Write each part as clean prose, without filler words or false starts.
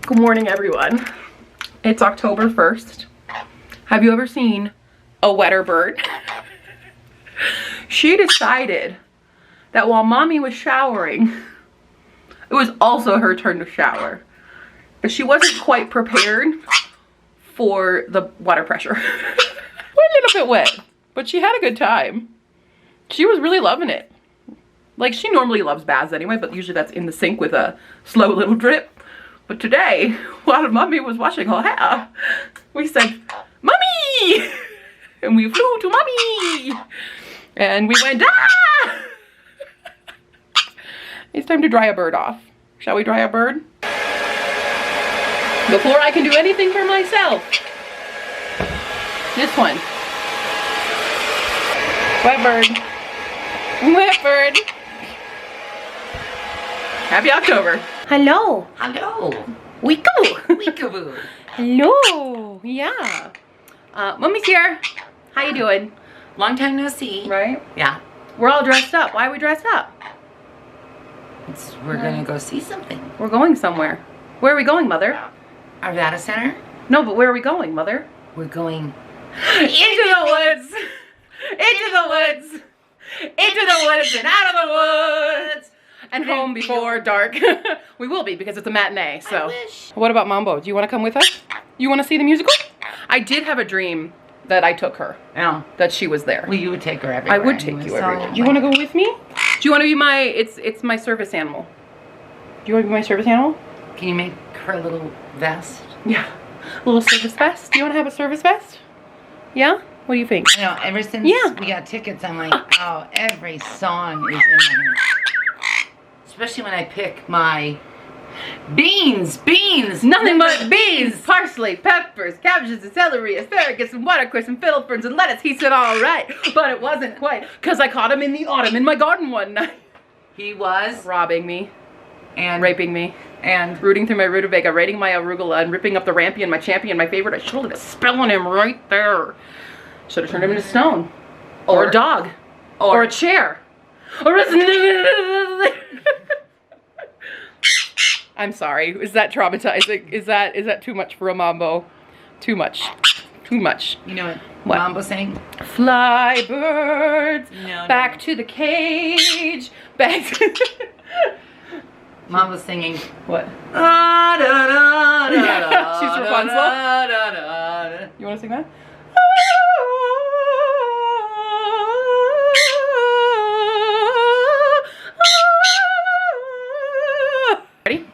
Good morning, everyone. It's October 1st. Have you ever seen a wetter bird? She decided that while mommy was showering, it was also her turn to shower. But she wasn't quite prepared for the water pressure. A little bit wet, but she had a good time. She was really loving it. Like, she normally loves baths anyway, but usually that's in the sink with a slow little drip. But today, while mommy was washing her hair, we said, "Mommy!" And we flew to mommy. And we went, "Ah!" It's time to dry a bird off. Shall we dry a bird? Before I can do anything for myself. This one. Wet bird. Wet bird. Happy October. Hello. Hello. Weekaboo. Weekaboo. Hello. Yeah. Mommy's here. How you doing? Long time no see. Right? Yeah. We're all dressed up. Why are we dressed up? We're gonna go see something. We're going somewhere. Where are we going, Mother? Our data center? No, but where are we going, Mother? We're going into the woods. Into the woods. Into the woods and out of the woods. And home before dark. We will be because it's a matinee, so. I wish. What about Mambo? Do you want to come with us? You want to see the musical? I did have a dream that I took her. Oh. That she was there. Well, you would take her everywhere. I would take you everywhere. Do you want to go with me? Do you want to be my, it's my service animal. Do you want to be my service animal? Can you make her a little vest? Yeah. A little service vest? Do you want to have a service vest? Yeah? What do you think? I know, ever since we got tickets, I'm like, oh, every song is in my head. Especially when I pick my beans, nothing but beans, parsley, peppers, cabbages, and celery, asparagus, and watercress, and fiddle ferns, and lettuce. He said, all right, but it wasn't quite, because I caught him in the autumn in my garden one night. He was robbing me, and raping me, and rooting through my rutabaga, raiding my arugula, and ripping up the rampion, my champion, my favorite. I should have let a spell on him right there. Should have turned him into stone, or a dog, or a chair, or a... I'm sorry. Is that traumatizing? Is that too much for a mambo? Too much. Too much. You know what Mambo sang? Fly birds back to the cage. Back to Mambo's singing. What? She's Rapunzel. You want to sing that? Ready?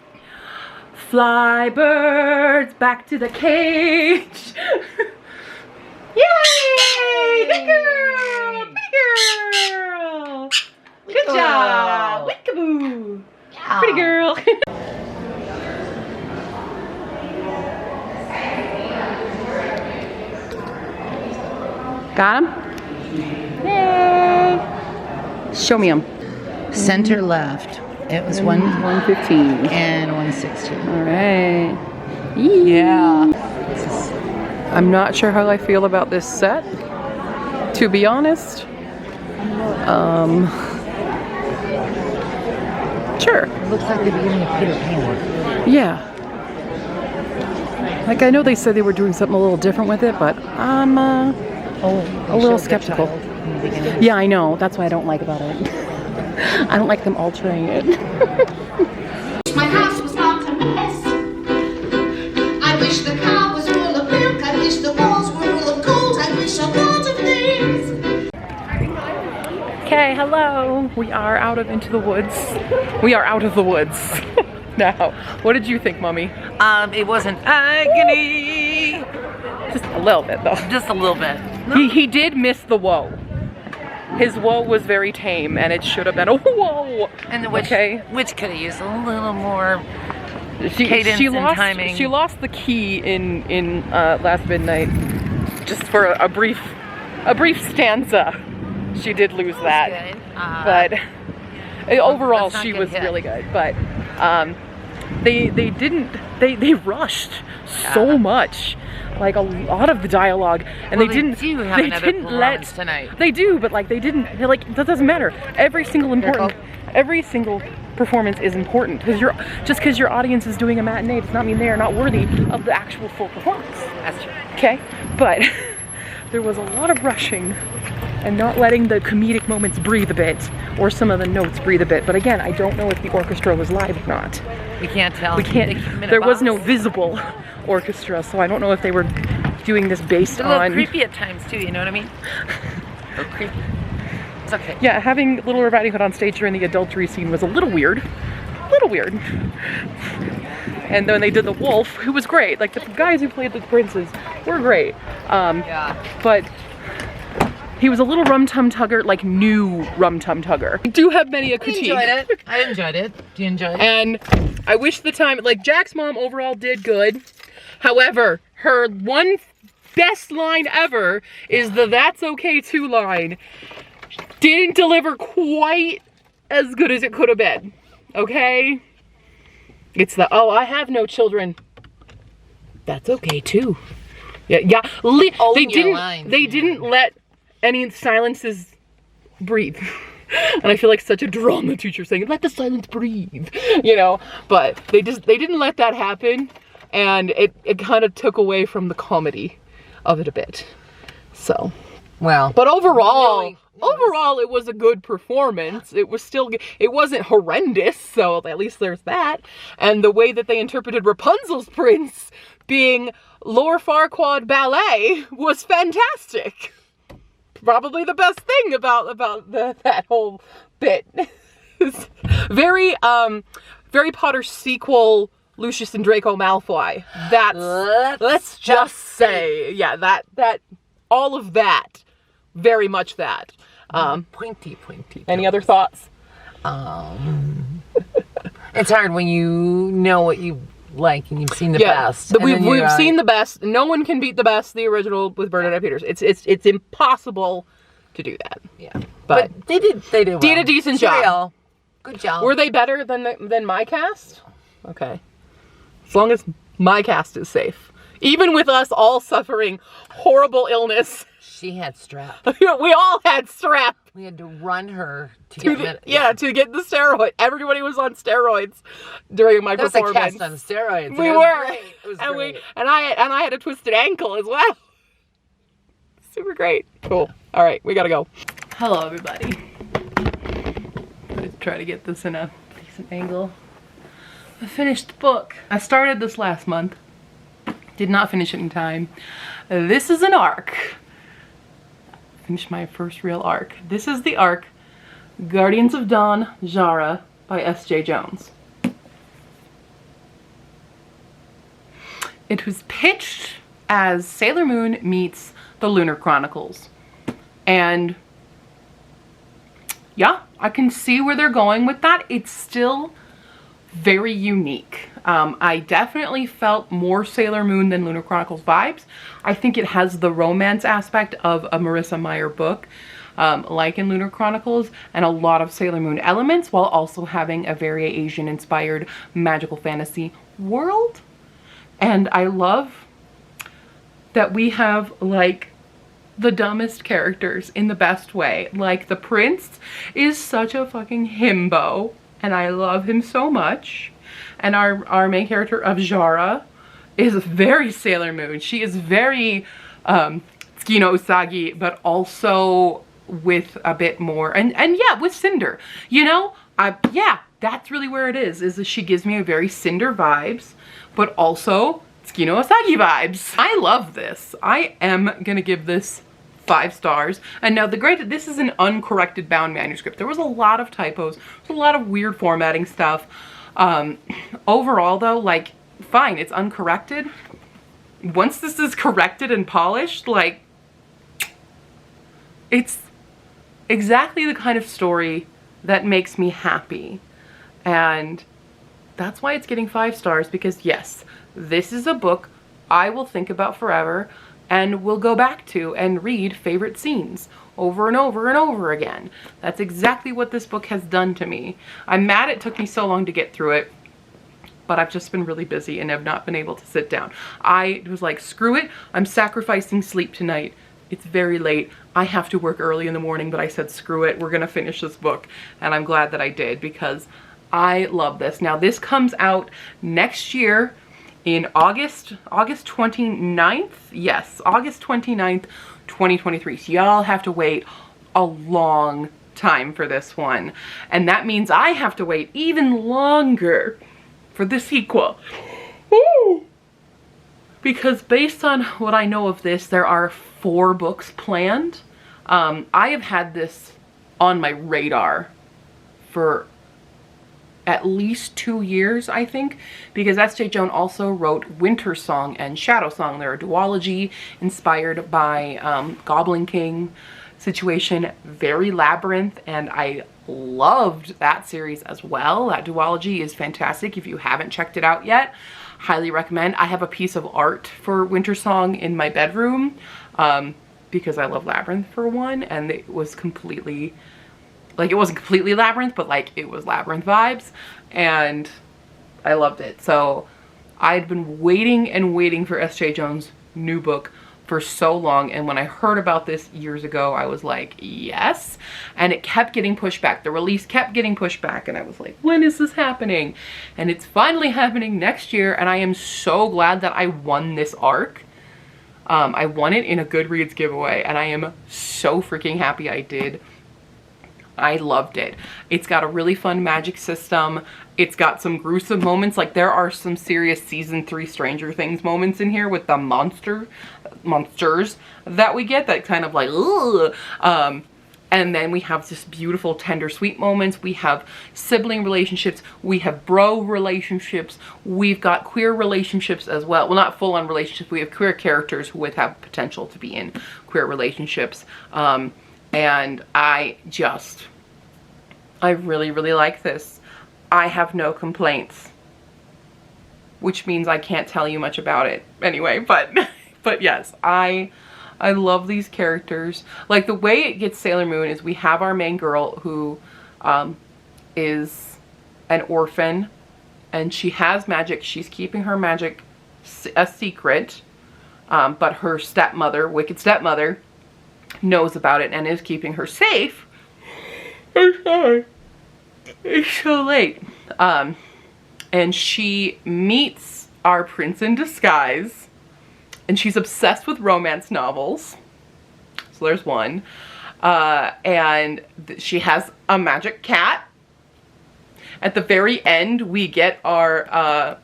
Fly birds back to the cage. Yay! Good girl! Pretty girl! Good job! Weekaboo! Yeah. Pretty girl! Got him? Yay! Show me him. Center left. It was 115 and 116. All right. Yeah. I'm not sure how I feel about this set, to be honest. Sure. It looks like the beginning of Peter Pan. Yeah. Like, I know they said they were doing something a little different with it, but I'm a little skeptical. Yeah, I know. That's what I don't like about it. I don't like them altering it. My house was not a mess. I wish the car was full of milk. I wish the walls were full of gold. I wish a lot of things. Okay, hello. We are out of into the woods. We are out of the woods. Now, what did you think, Mommy? It wasn't agony. Just a little bit, though. Just a little bit. He did miss the whoa. His whoa was very tame, and it should have been a whoa. And the witch could have used a little more cadence and timing. She lost the key in Last Midnight, just for a brief stanza. She did lose that, but overall she was really good. But they rushed so much. Like a lot of the dialogue, and well, they didn't let tonight. They do, but like that doesn't matter. Every single performance is important. Because just because your audience is doing a matinee does not mean they are not worthy of the actual full performance. That's true. Okay, but there was a lot of rushing and not letting the comedic moments breathe a bit, or some of the notes breathe a bit. But again, I don't know if the orchestra was live or not. We can't tell. We can't. There was no visible orchestra, so I don't know if they were doing this based It's a little on. creepy at times too. You know what I mean? A little creepy. It's okay. Yeah, having Little Red Riding Hood on stage during the adultery scene was a little weird. A little weird. And then they did the wolf, who was great. Like, the guys who played the princes were great. Yeah. But he was a little rum-tum-tugger, like new rum-tum-tugger. I do have many a critique. I enjoyed it. Do you enjoy it? And I wish the time, like, Jack's mom overall did good. However, her one best line ever is the "That's okay too" line. Didn't deliver quite as good as it could have been. Okay? It's the, "Oh, I have no children. That's okay too." Yeah. They didn't let any silences breathe. And I feel like such a drama teacher saying, "Let the silence breathe," you know? But they didn't let that happen, and it kind of took away from the comedy of it a bit. So, well, but overall, it was a good performance. It was still, it wasn't horrendous, so at least there's that. And the way that they interpreted Rapunzel's prince being Lor Farquaad ballet was fantastic. Probably the best thing about that whole bit. It's very Potter sequel, Lucius and Draco Malfoy. Let's just say, yeah, that all of that, very much that. Pointy. Any other thoughts? It's hard when you know what you like and you've seen the best. We've seen the best. No one can beat the best, the original with Bernadette Peters. It's impossible to do that. Yeah, but they did well. Did a decent job. Good job. Were they better than my cast? Okay, as long as my cast is safe, even with us all suffering horrible illness. She had strep. We all had strep. We had to run her to get the steroid. Everybody was on steroids during my performance. That was a cast on steroids. We were. It was and great. I had a twisted ankle as well. Super great. Cool. All right, we gotta go. Hello, everybody. Let's try to get this in a decent angle. I finished the book. I started this last month. Did not finish it in time. This is an arc. Finished my first real arc. This is the arc Guardians of Dawn Jara by S. Jae-Jones. It was pitched as Sailor Moon meets the Lunar Chronicles. And yeah, I can see where they're going with that. It's still very unique. I definitely felt more Sailor Moon than Lunar Chronicles vibes. I think it has the romance aspect of a Marissa Meyer book, like in Lunar Chronicles, and a lot of Sailor Moon elements, while also having a very Asian-inspired magical fantasy world. And I love that we have, like, the dumbest characters in the best way. Like, the prince is such a fucking himbo, and I love him so much. And our main character of Jara is very Sailor Moon. She is very Tsukino Usagi, but also with a bit more, and yeah, with Cinder. You know, yeah, that's really where it is that she gives me a very Cinder vibes, but also Tsukino Usagi vibes. I love this. I am gonna give this 5 stars. And now this is an uncorrected bound manuscript. There was a lot of typos, a lot of weird formatting stuff. Overall though, like, fine, it's uncorrected. Once this is corrected and polished, like, it's exactly the kind of story that makes me happy. And that's why it's getting 5 stars, because yes, this is a book I will think about forever and will go back to and read favorite scenes over and over and over again. That's exactly what this book has done to me. I'm mad it took me so long to get through it, but I've just been really busy and have not been able to sit down. I was like, screw it, I'm sacrificing sleep tonight. It's very late. I have to work early in the morning, but I said, screw it, we're gonna finish this book. And I'm glad that I did, because I love this. Now this comes out next year in August 29th. Yes, August 29th, 2023. So y'all have to wait a long time for this one. And that means I have to wait even longer for the sequel. Woo! Because based on what I know of this, there are 4 books planned. I have had this on my radar for at least 2 years, I think, because S.J. Jones also wrote Winter Song and Shadow Song. They're a duology inspired by Goblin King situation, very Labyrinth, and I loved that series as well. That duology is fantastic. If you haven't checked it out yet, highly recommend. I have a piece of art for Winter Song in my bedroom because I love Labyrinth for one, and it was completely, like, it wasn't completely Labyrinth, but like it was Labyrinth vibes, and I loved it. So I'd been waiting and waiting for S.J. Jones' new book for so long, and when I heard about this years ago, I was like, yes. And it kept getting pushed back. The release kept getting pushed back, and I was like, when is this happening? And it's finally happening next year, and I am so glad that I won this arc. I won it in a Goodreads giveaway, and I am so freaking happy I did. I loved it. It's got a really fun magic system. It's got some gruesome moments. Like, there are some serious season 3 Stranger Things moments in here with the monsters that we get that kind of like, ugh. And then we have just beautiful, tender, sweet moments. We have sibling relationships. We have bro relationships. We've got queer relationships as well. Well, not full-on relationships. We have queer characters who would have potential to be in queer relationships. And I really, really like this. I have no complaints, which means I can't tell you much about it anyway, but yes, I love these characters. Like, the way it gets Sailor Moon is we have our main girl who is an orphan, and she has magic. She's keeping her magic a secret, but her stepmother, wicked stepmother, knows about it and is keeping her safe. I'm sorry. It's so late. And she meets our prince in disguise, and she's obsessed with romance novels. So there's one. And she has a magic cat. At the very end, we get our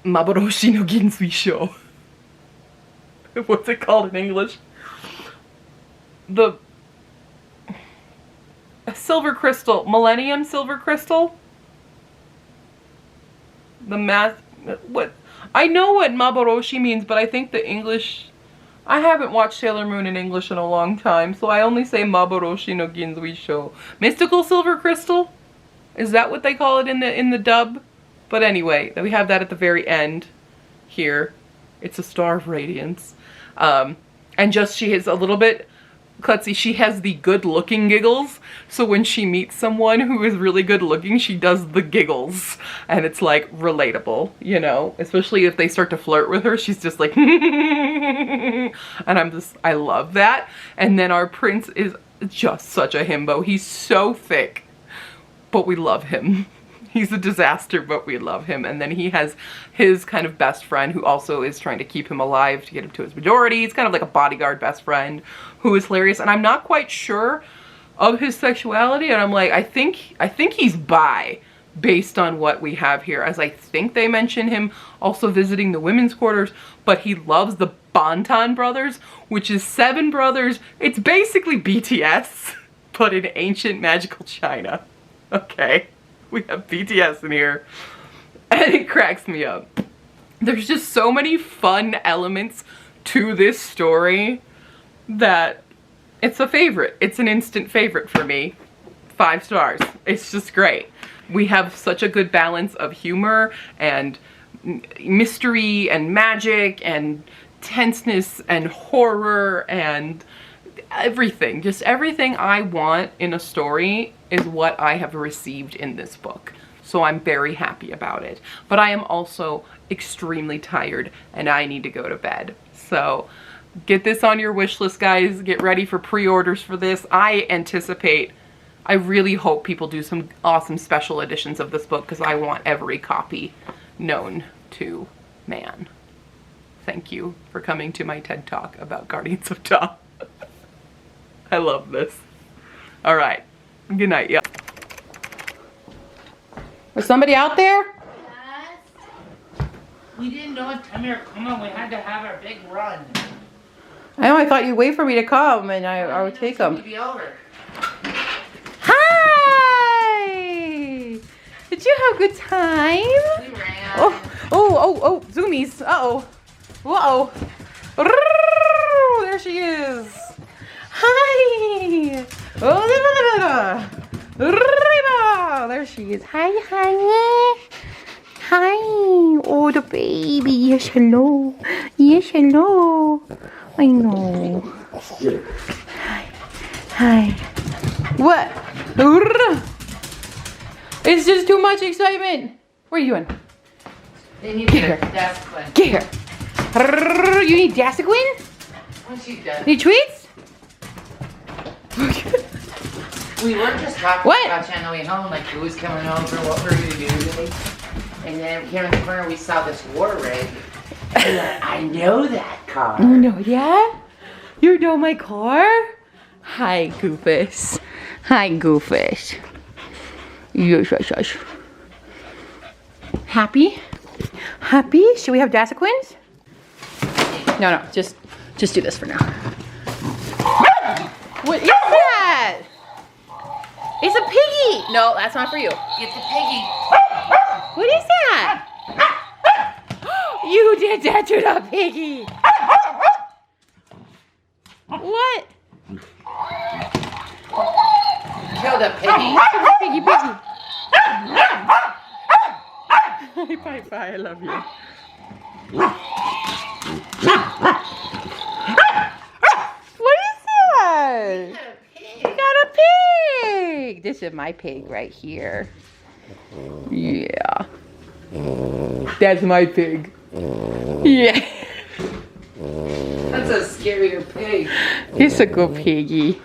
Maboroshi no Ginzuisho. What's it called in English? The silver crystal, Millennium Silver Crystal. The math, what? I know what Maboroshi means, but I think the English, I haven't watched Sailor Moon in English in a long time, so I only say Maboroshi no Ginzuisho. Mystical Silver Crystal? Is that what they call it in the dub? But anyway, we have that at the very end here. It's a Star of Radiance. And just, she is a little bit klutzy. She has the good looking giggles, so when she meets someone who is really good looking, she does the giggles, and it's like relatable, you know, especially if they start to flirt with her. She's just like and I love that. And then our prince is just such a himbo. He's so thick, but we love him. He's a disaster, but we love him. And then he has his kind of best friend who also is trying to keep him alive to get him to his majority. He's kind of like a bodyguard best friend who is hilarious. And I'm not quite sure of his sexuality. And I'm like, I think he's bi based on what we have here, as I think they mention him also visiting the women's quarters, but he loves the Bantan brothers, which is 7 brothers. It's basically BTS, but in ancient magical China. Okay. We have BTS in here, and it cracks me up. There's just so many fun elements to this story that it's a favorite. It's an instant favorite for me. 5 stars. It's just great. We have such a good balance of humor and mystery and magic and tenseness and horror and everything. Just everything I want in a story is what I have received in this book. So I'm very happy about it. But I am also extremely tired and I need to go to bed. So get this on your wish list, guys. Get ready for pre-orders for this. I anticipate I really hope people do some awesome special editions of this book because I want every copy known to man. Thank you for coming to my TED Talk about Guardians of Ta. I love this. All right. Good night, yeah. Was somebody out there? Yes. We didn't know what time you were coming. We had to have our big run. I know, I thought you'd wait for me to come and I would take them. Be over. Hi! Did you have a good time? We ran. Oh, zoomies. Uh-oh. Whoa. There she is. Hi. Oh, there she is. Hi, honey. Hi. Oh, the baby. Yes, hello. Yes, hello. I know. Hi. What? It's just too much excitement. Where are you going? They need to desk one. Get here. You need Dasequin? When she's done. Need treats? We were just talking What? about you on the way home, like who was coming over, what we're gonna do today. And then here in the corner we saw this war rig. I know that car. Oh no, yeah? You know my car? Hi, Goofus. Hi, Goofus. Yes. Happy? Happy? Should we have Dasequins? No, just do this for now. What is that? It's a piggy. No, that's not for you. Get the piggy. What is that? You did that to the piggy. What? Kill the piggy. Piggy. Bye, I love you. What is that? You got a pig. This is my pig right here. Yeah. That's my pig. Yeah. That's a scarier pig. It's a good piggy.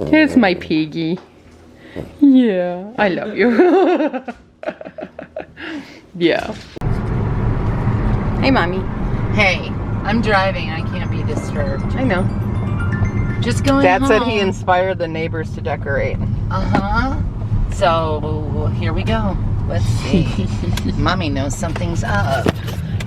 Here's my piggy. Yeah, I love you. Yeah. Hey, Mommy. Hey, I'm driving. I can't be disturbed. I know. Just going Dad home. said he inspired the neighbors to decorate. Uh-huh. So, here we go. Let's see. Mommy knows something's up.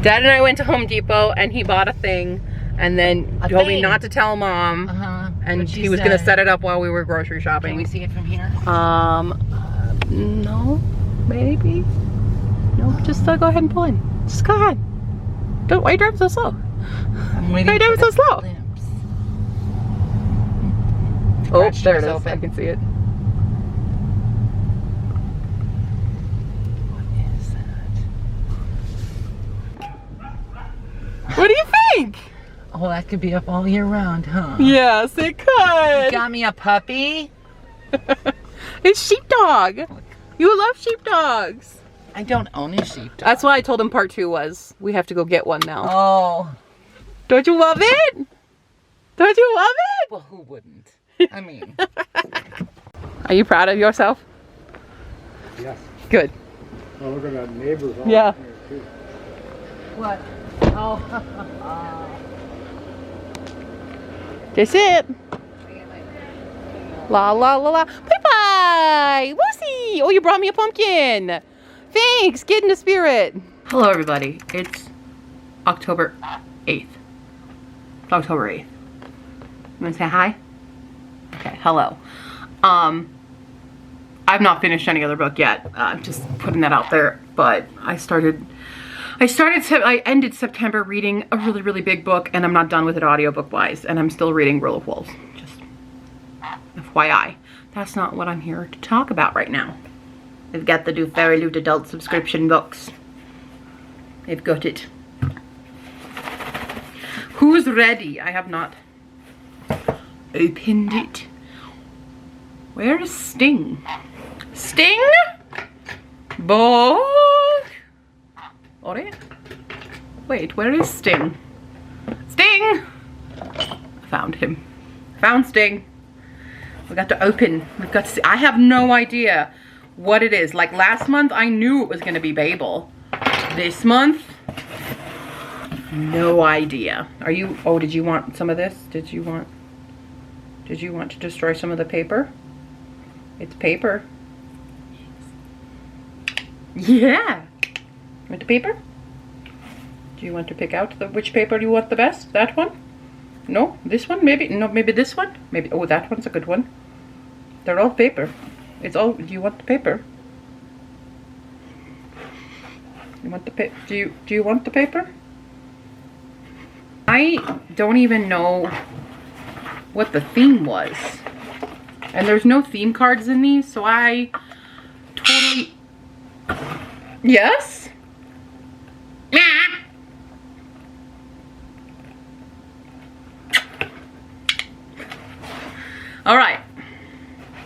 Dad and I went to Home Depot and he bought a thing and then told me not to tell Mom. Uh-huh. And he was gonna set it up while we were grocery shopping. Can we see it from here? No, maybe. No, just go ahead and pull in. Just go ahead. Don't, why are you driving so slow? Why are you driving so slow? Oh, there it is. Open. I can see it. What do you think? Oh, that could be up all year round, huh? Yes, it could. Got me a puppy? It's sheepdog. You love sheepdogs. I don't own a sheepdog. That's what I told him part 2 was. We have to go get one now. Oh. Don't you love it? Don't you love it? Well, who wouldn't? I mean. Are you proud of yourself? Yes. Good. Well, look at that neighbors all Yeah. here too. What? Oh. That's it. La la la la. Bye bye. Whoosey. Oh, you brought me a pumpkin. Thanks. Get in the spirit. Hello, everybody. It's October 8th. It's October 8th. You want to say hi? Okay. Hello. I've not finished any other book yet. I'm just putting that out there. But I ended September reading a really, really big book, and I'm not done with it audiobook-wise, and I'm still reading Rule of Wolves. Just FYI. That's not what I'm here to talk about right now. I've got the new Fairy Loot Adult subscription books. I've got it. Who's ready? I have not opened it. Where is Sting? Sting? Book? Ore? Wait, where is Sting? Sting! I found him. Found Sting. We got to open. We've got to see. I have no idea what it is. Like last month, I knew it was going to be Babel. This month, no idea. Are you, oh, did you want some of this? Did you want to destroy some of the paper? It's paper. Yeah. Want the paper? Do you want to pick out which paper you want the best? That one? No? This one? Maybe? No, maybe this one? Maybe, oh, that one's a good one. They're all paper. It's all, do you want the paper? You want the paper? Do you want the paper? I don't even know what the theme was. And there's no theme cards in these, so I totally... Yes? All right.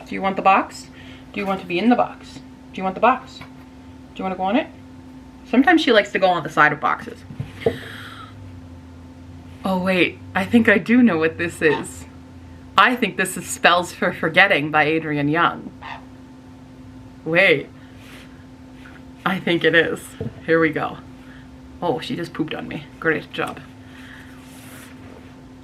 Do you want the box? Do you want to be in the box? Do you want the box? Do you want to go on it? Sometimes she likes to go on the side of boxes. Oh wait, I think I do know what this is. I think this is Spells for Forgetting by Adrian Young. Wait. I think it is. Here we go. Oh, she just pooped on me. Great job.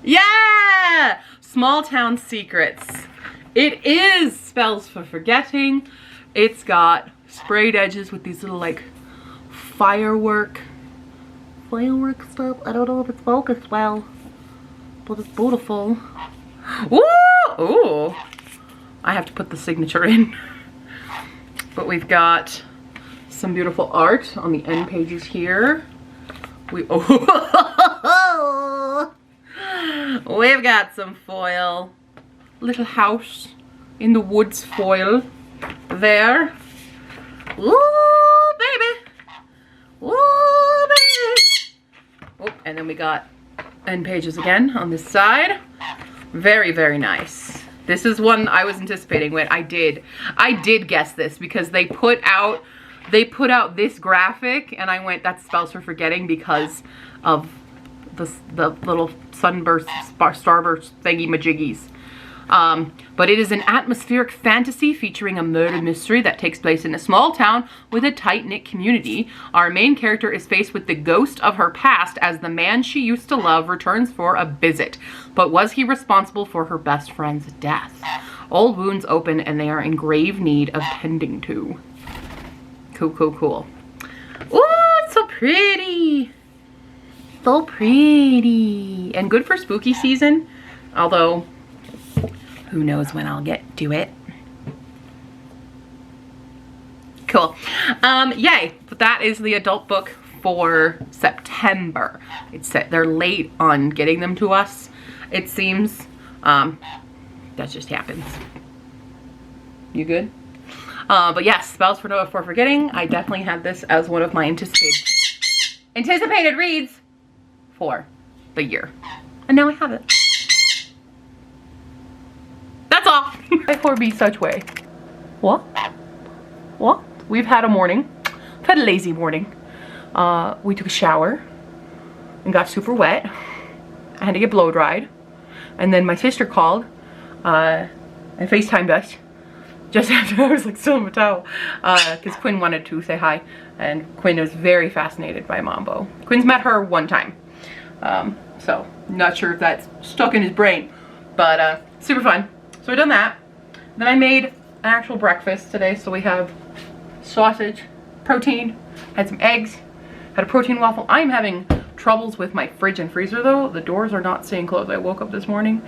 Yeah! Small Town Secrets. It is Spells for Forgetting. It's got sprayed edges with these little like firework stuff. I don't know if it's focused well, but it's beautiful. Ooh! Ooh! I have to put the signature in. But we've got some beautiful art on the end pages here. We've got some foil. Little house in the woods foil there. Ooh, baby. Ooh, baby. Oh, and then we got end pages again on this side. Very, very nice. This is one I was anticipating when I did guess this because they put out this graphic and I went, that's Spells for Forgetting because of the little sunburst, starburst thingy majiggies. But it is an atmospheric fantasy featuring a murder mystery that takes place in a small town with a tight-knit community. Our main character is faced with the ghost of her past as the man she used to love returns for a visit. But was he responsible for her best friend's death? Old wounds open and they are in grave need of tending to. Cool, cool, cool. Ooh, it's so pretty. So pretty. And good for spooky season, although who knows when I'll get to it. Cool. Yay. But that is the adult book for September. It's they're late on getting them to us, it seems. That just happens. You good? But yes, Spells for Forgetting. I definitely had this as one of my anticipated reads for the year. And now I have it. That's all. Before be such way. What? What? We've had a morning. We've had a lazy morning. We took a shower and got super wet. I had to get blow dried. And then my sister called and FaceTimed us just after I was like still in my towel. Because Quinn wanted to say hi. And Quinn was very fascinated by Mambo. Quinn's met her one time. So not sure if that's stuck in his brain. But super fun. So we done that. Then I made an actual breakfast today. So we have sausage, protein, had some eggs, had a protein waffle. I'm having troubles with my fridge and freezer though. The doors are not staying closed. I woke up this morning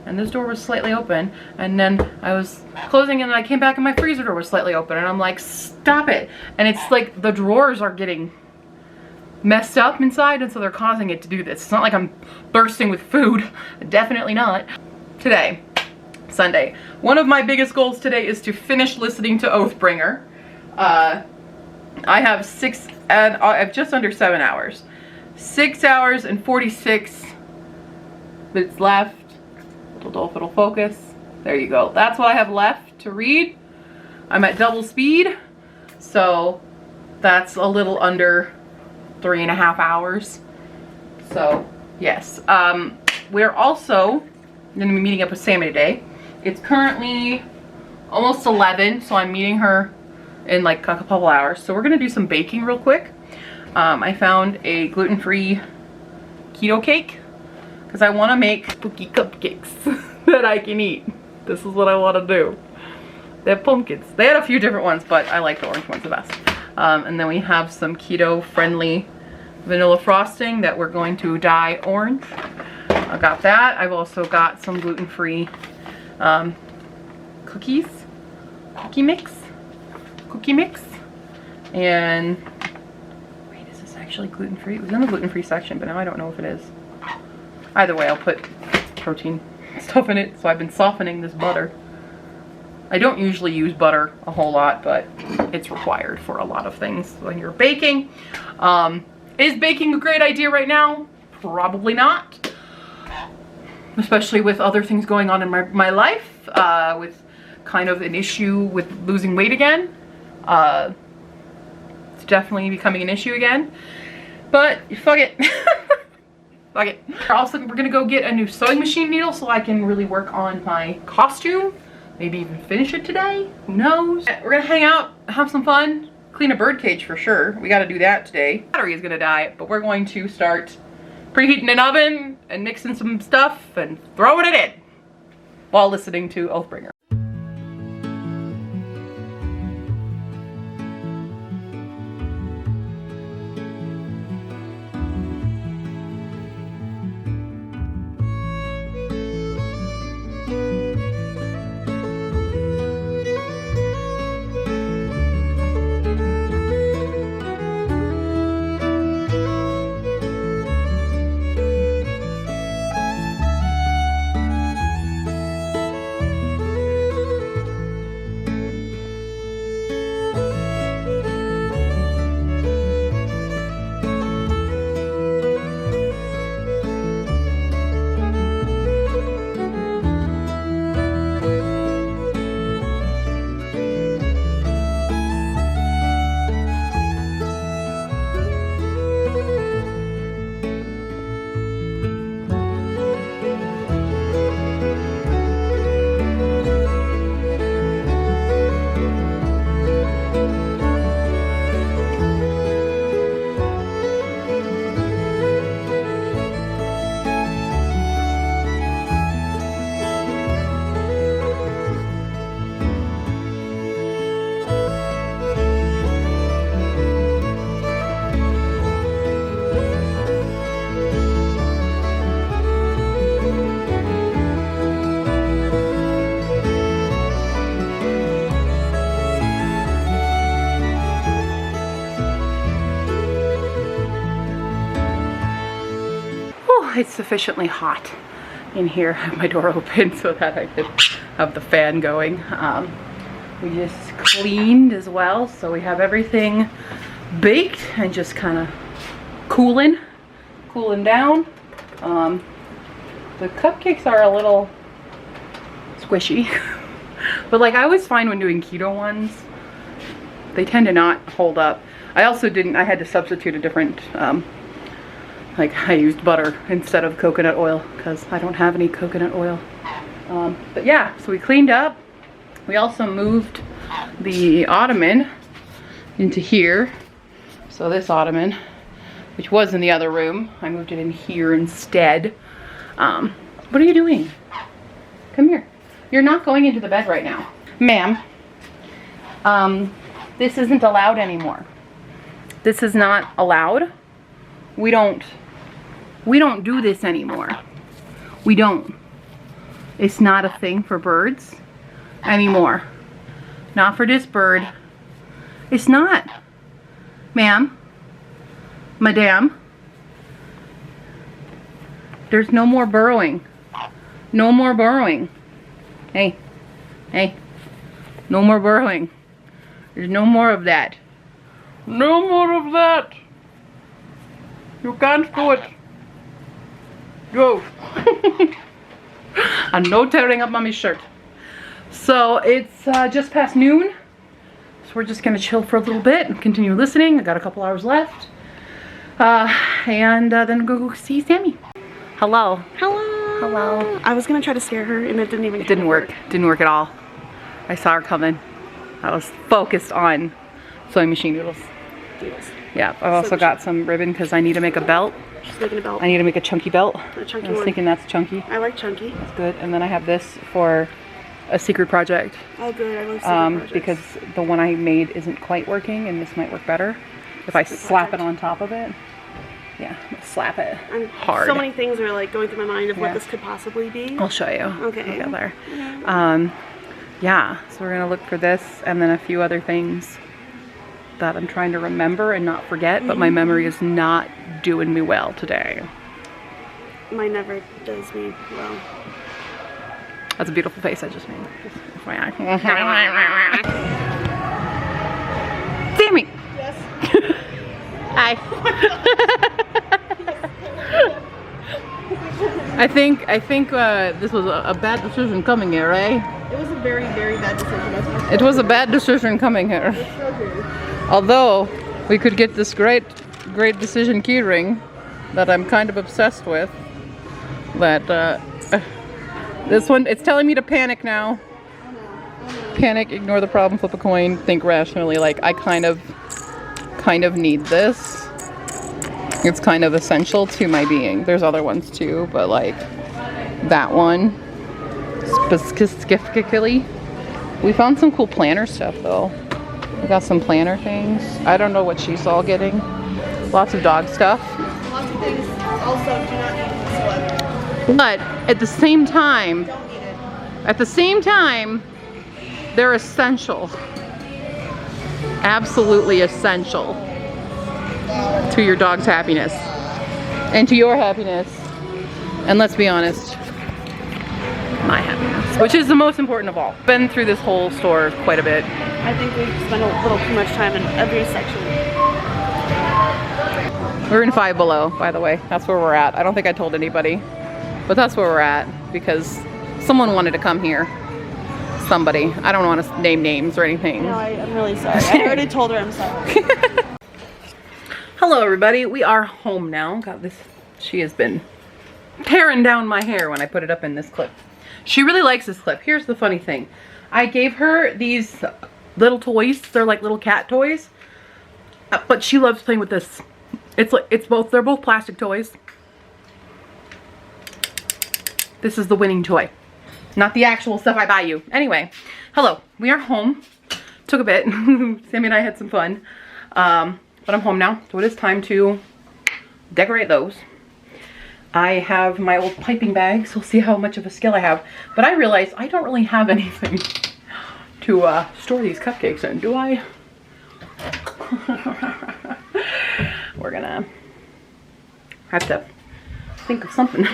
and this door was slightly open and then I was closing and then I came back and my freezer door was slightly open and I'm like, stop it. And it's like the drawers are getting messed up inside and so they're causing it to do this. It's not like I'm bursting with food. Definitely not. Today, Sunday. One of my biggest goals today is to finish listening to Oathbringer. I have I have just under 7 hours. 6 hours and 46 minutes left. Little dolphin will focus. There you go. That's what I have left to read. I'm at double speed, so that's a little under 3.5 hours. So yes, we're also going to be meeting up with Sammy today It's currently almost 11, so I'm meeting her in like a couple hours. So we're gonna do some baking real quick. I found a gluten-free keto cake because I want to make spooky cupcakes that I can eat. This is what I want to do. They have pumpkins. They had a few different ones, but I like the orange ones the best. And then we have some keto-friendly vanilla frosting that we're going to dye orange. I got that. I've also got some gluten-free cookie mix. And wait, is this actually gluten-free? It was in the gluten-free section, but now I don't know if it is. Either way, I'll put protein stuff in it. So I've been softening this butter. I don't usually use butter a whole lot, but it's required for a lot of things when you're baking. Is baking a great idea right now? Probably not. Especially with other things going on in my life, with kind of an issue with losing weight again. It's definitely becoming an issue again. But fuck it. Fuck it. Also, we're gonna go get a new sewing machine needle so I can really work on my costume. Maybe even finish it today. Who knows? We're gonna hang out, have some fun, clean a bird cage for sure. We gotta do that today. Battery is gonna die, but we're going to start preheating an oven and mixing some stuff and throwing it in while listening to Oathbringer. It's sufficiently hot in here. I have my door open so that I could have the fan going. We just cleaned as well, so we have everything baked and just kind of cooling down. The cupcakes are a little squishy, but like I always find when doing keto ones, they tend to not hold up. I also I had to substitute a different like I used butter instead of coconut oil because I don't have any coconut oil. But yeah, so we cleaned up. We also moved the ottoman into here. So this ottoman, which was in the other room, I moved it in here instead. What are you doing? Come here. You're not going into the bed right now. Ma'am, this isn't allowed anymore. This is not allowed. We don't do this anymore. We don't. It's not a thing for birds anymore. Not for this bird. It's not. Ma'am. Madame. There's no more burrowing. No more burrowing. Hey. Hey. No more burrowing. There's no more of that. No more of that. You can't do it. Go. And no tearing up mommy's shirt. So it's just past noon. So we're just gonna chill for a little bit and continue listening. I got a couple hours left. And then go see Sammy. Hello. Hello. Hello. I was gonna try to scare her and it didn't even It didn't work. Didn't work at all. I saw her coming. I was focused on sewing machine noodles. Yeah, I've also got some ribbon because I need to make a belt. She's making a belt. I need to make a chunky belt. A chunky I was one. thinking that's chunky. I like chunky. That's good. And then I have this for a secret project. Oh good, I love secret projects. Because the one I made isn't quite working and this might work better if I slap it on top of it. Yeah, slap it hard. So many things are like going through my mind of what this could possibly be. I'll show you. Okay. We'll get there. Yeah, so we're gonna look for this and then a few other things that I'm trying to remember and not forget, but my memory is not doing me well today. Mine never does me well. That's a beautiful face I just made. Sammy! Yes. Hi. I think this was a bad decision coming here, eh? It was a very, very bad decision. It was a bad decision coming here. Although we could get this great decision key ring that I'm kind of obsessed with. That this one, it's telling me to panic now. Panic, ignore the problem, flip a coin, think rationally. Like I kind of need this. It's kind of essential to my being. There's other ones too, but like that one specifically. We found some cool planner stuff though. We got some planner things. I don't know what she's all getting. Lots of dog stuff. Lots of things also do not eat whatsoever. But at the same time, they're essential. Absolutely essential to your dog's happiness and to your happiness. And let's be honest, my happiness, which is the most important of all. Been through this whole store quite a bit. I think we spent a little too much time in every section. We're in Five Below, by the way. That's where we're at. I don't think I told anybody, but that's where we're at because someone wanted to come here. Somebody. I don't want to name names or anything. No, I'm really sorry. I already told her I'm sorry. Hello everybody, we are home now. Got this, she has been tearing down my hair when I put it up in this clip. She really likes this clip. Here's the funny thing. I gave her these little toys. They're like little cat toys. But she loves playing with this. They're both plastic toys. This is the winning toy. Not the actual stuff I buy you. Anyway, hello, we are home. Took a bit. Sammy and I had some fun. But I'm home now, so it is time to decorate those. I have my old piping bag, so we'll see how much of a skill I have. But I realized I don't really have anything to store these cupcakes in, do I? We're gonna have to think of something.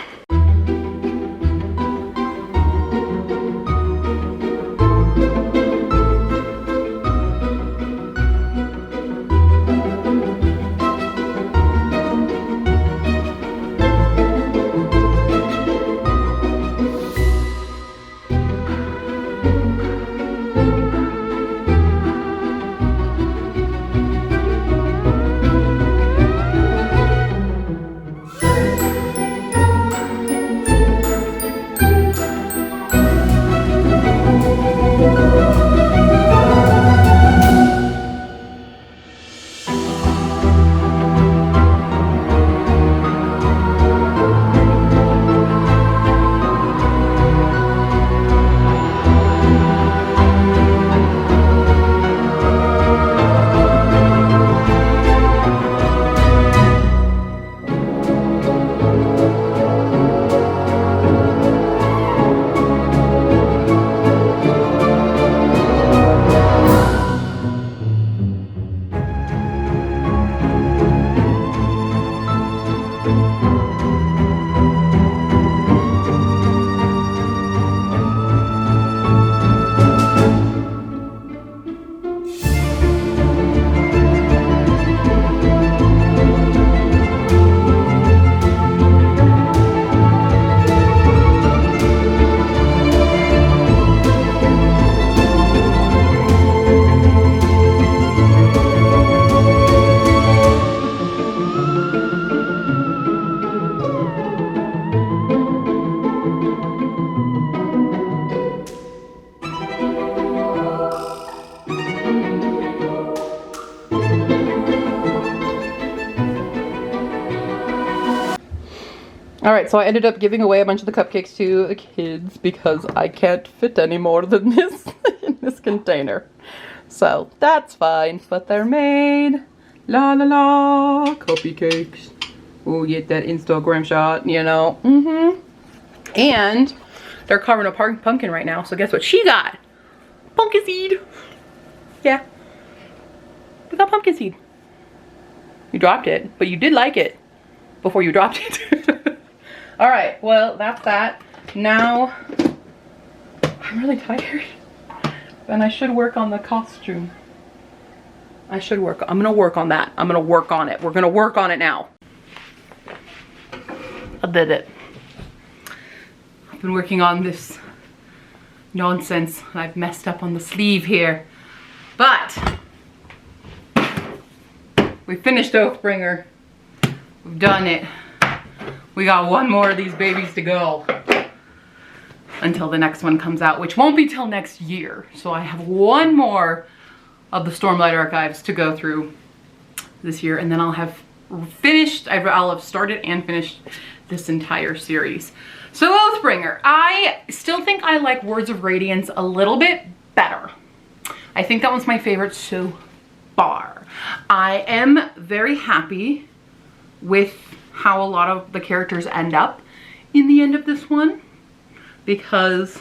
Alright, so I ended up giving away a bunch of the cupcakes to the kids because I can't fit any more than this in this container. So that's fine, but they're made. La la la, cupcakes. Oh, get that Instagram shot, you know. And they're carving a pumpkin right now, so guess what she got? Pumpkin seed. Yeah. We got pumpkin seed. You dropped it, but you did like it before you dropped it. Alright, well, that's that. Now, I'm really tired. And I should work on the costume. I'm gonna work on that. I'm gonna work on it. We're gonna work on it now. I did it. I've been working on this nonsense. I've messed up on the sleeve here. But we finished Oathbringer. We've done it. We got one more of these babies to go until the next one comes out, which won't be till next year. So I have one more of the Stormlight Archives to go through this year, and then I'll have finished, I'll have started and finished this entire series. So Oathbringer, I still think I like Words of Radiance a little bit better. I think that one's my favorite so far. I am very happy with how a lot of the characters end up in the end of this one, because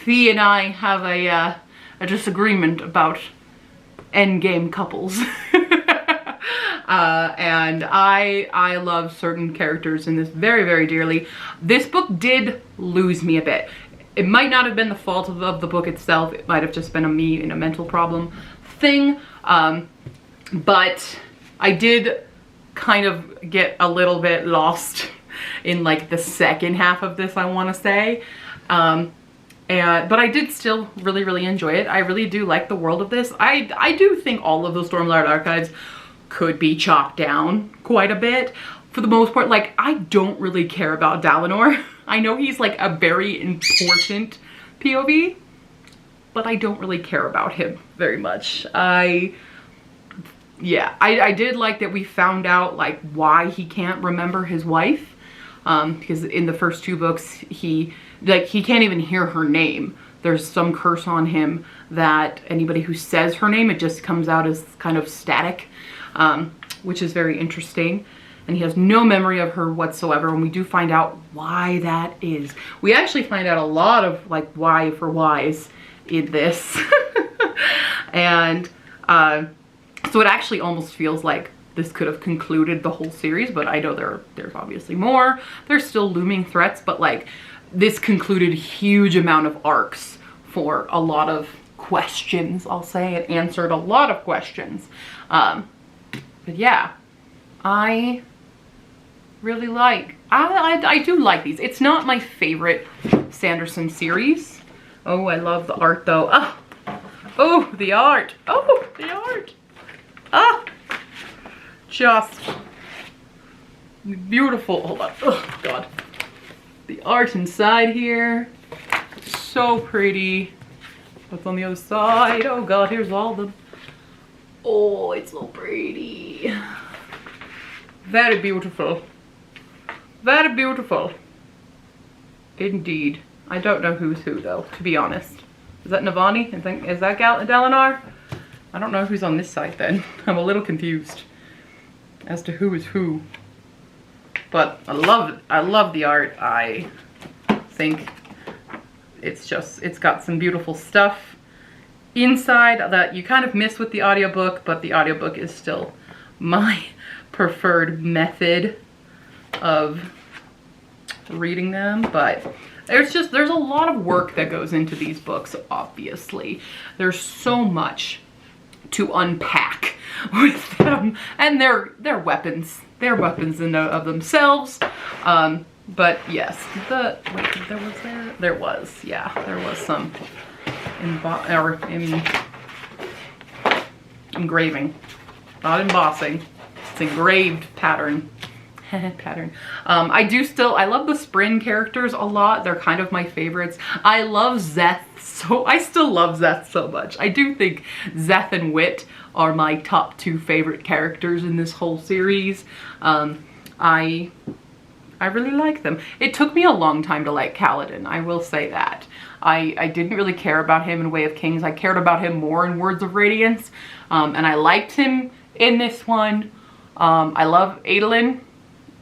Fee and I have a disagreement about endgame couples. And I love certain characters in this very, very dearly. This book did lose me a bit. It might not have been the fault of the book itself. It might have just been a me and a mental problem thing. But I did kind of get a little bit lost in like the second half of this, I want to say. But I did still really, really enjoy it. I really do like the world of this. I do think all of the Stormlight Archives could be chopped down quite a bit. For the most part, like, I don't really care about Dalinar. I know he's like a very important POV, but I don't really care about him very much. I did like that we found out like why he can't remember his wife. Because in the first two books, he can't even hear her name. There's some curse on him that anybody who says her name, it just comes out as kind of static, which is very interesting. And he has no memory of her whatsoever, and we do find out why that is. We actually find out a lot of like why for whys in this. And so it actually almost feels like this could have concluded the whole series, but I know there's obviously more. There's still looming threats, but like this concluded a huge amount of arcs for a lot of questions, I'll say. It answered a lot of questions. But yeah, I really like, I do like these. It's not my favorite Sanderson series. Oh, I love the art though. Oh, the art. Oh, the art. Just beautiful. Hold on. Oh God. The art inside here, so pretty. What's on the other side? Oh God, here's all the, oh, it's so pretty. Very beautiful. Very beautiful. Indeed. I don't know who's who though, to be honest. Is that Navani? Is that Dalinar? I don't know who's on this side then. I'm a little confused as to who is who. But I love the art. I think it's got some beautiful stuff inside that you kind of miss with the audiobook, but the audiobook is still my preferred method of reading them. But there's a lot of work that goes into these books, obviously. There's so much to unpack with them, and they're weapons. They're weapons in of themselves. But yes, there was some engraving, not embossing. It's engraved pattern. I love the Spring characters a lot. They're kind of my favorites. I love Szeth, I still love Szeth so much. I do think Szeth and Wit are my top two favorite characters in this whole series. I I really like them. It took me a long time to like Kaladin, I will say that. I didn't really care about him in Way of Kings. I cared about him more in Words of Radiance. And I liked him in this one. I love Adolin.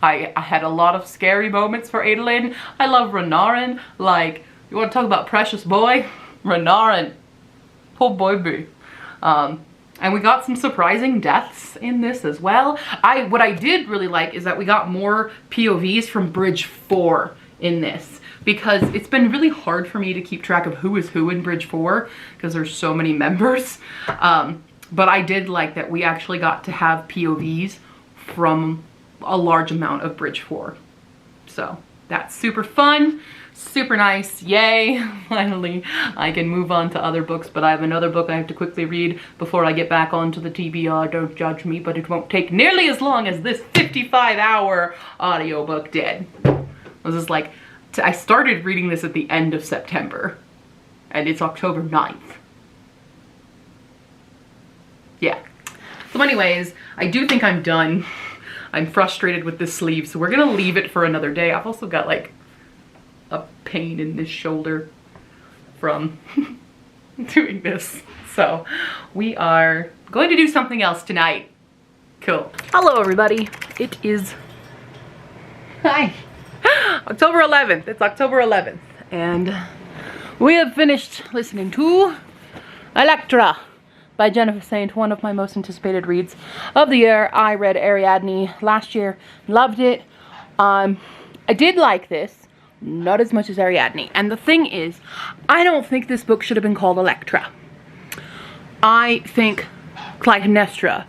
I had a lot of scary moments for Adolin. I love Renarin. Like, you want to talk about precious boy? Renarin. Poor baby. And we got some surprising deaths in this as well. What I did really like is that we got more POVs from Bridge 4 in this, because it's been really hard for me to keep track of who is who in Bridge 4 because there's so many members. But I did like that we actually got to have POVs from a large amount of Bridge 4. So that's super fun. Super nice, yay. Finally, I can move on to other books, but I have another book I have to quickly read before I get back onto the TBR. Don't judge me, but it won't take nearly as long as this 55-hour audiobook did. This is like, I started reading this at the end of September, and it's October 9th. Yeah. So anyways, I do think I'm done. I'm frustrated with this sleeve, so we're gonna leave it for another day. I've also got like a pain in this shoulder from doing this. So we are going to do something else tonight. Cool. Hello everybody. It is, hi, October 11th. It's October 11th. And we have finished listening to Elektra by Jennifer Saint, one of my most anticipated reads of the year. I read Ariadne last year, loved it. I did like this. Not as much as Ariadne. And the thing is, I don't think this book should have been called Elektra. I think Clytemnestra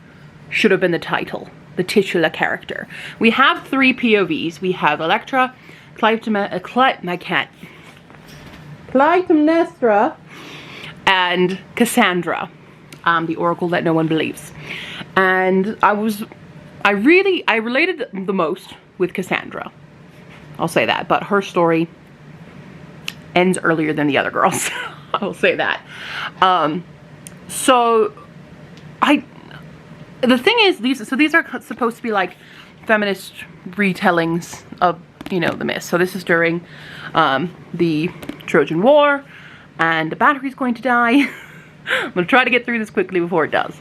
should have been the title, the titular character. We have 3 POVs. We have Elektra, Clytemnestra, and Cassandra, the oracle that no one believes. And I related the most with Cassandra. I'll say that, but her story ends earlier than the other girls. I will say that. The thing is, these are supposed to be like feminist retellings of, you know, the myth. So this is during the Trojan War, and the battery's going to die. I'm gonna try to get through this quickly before it does.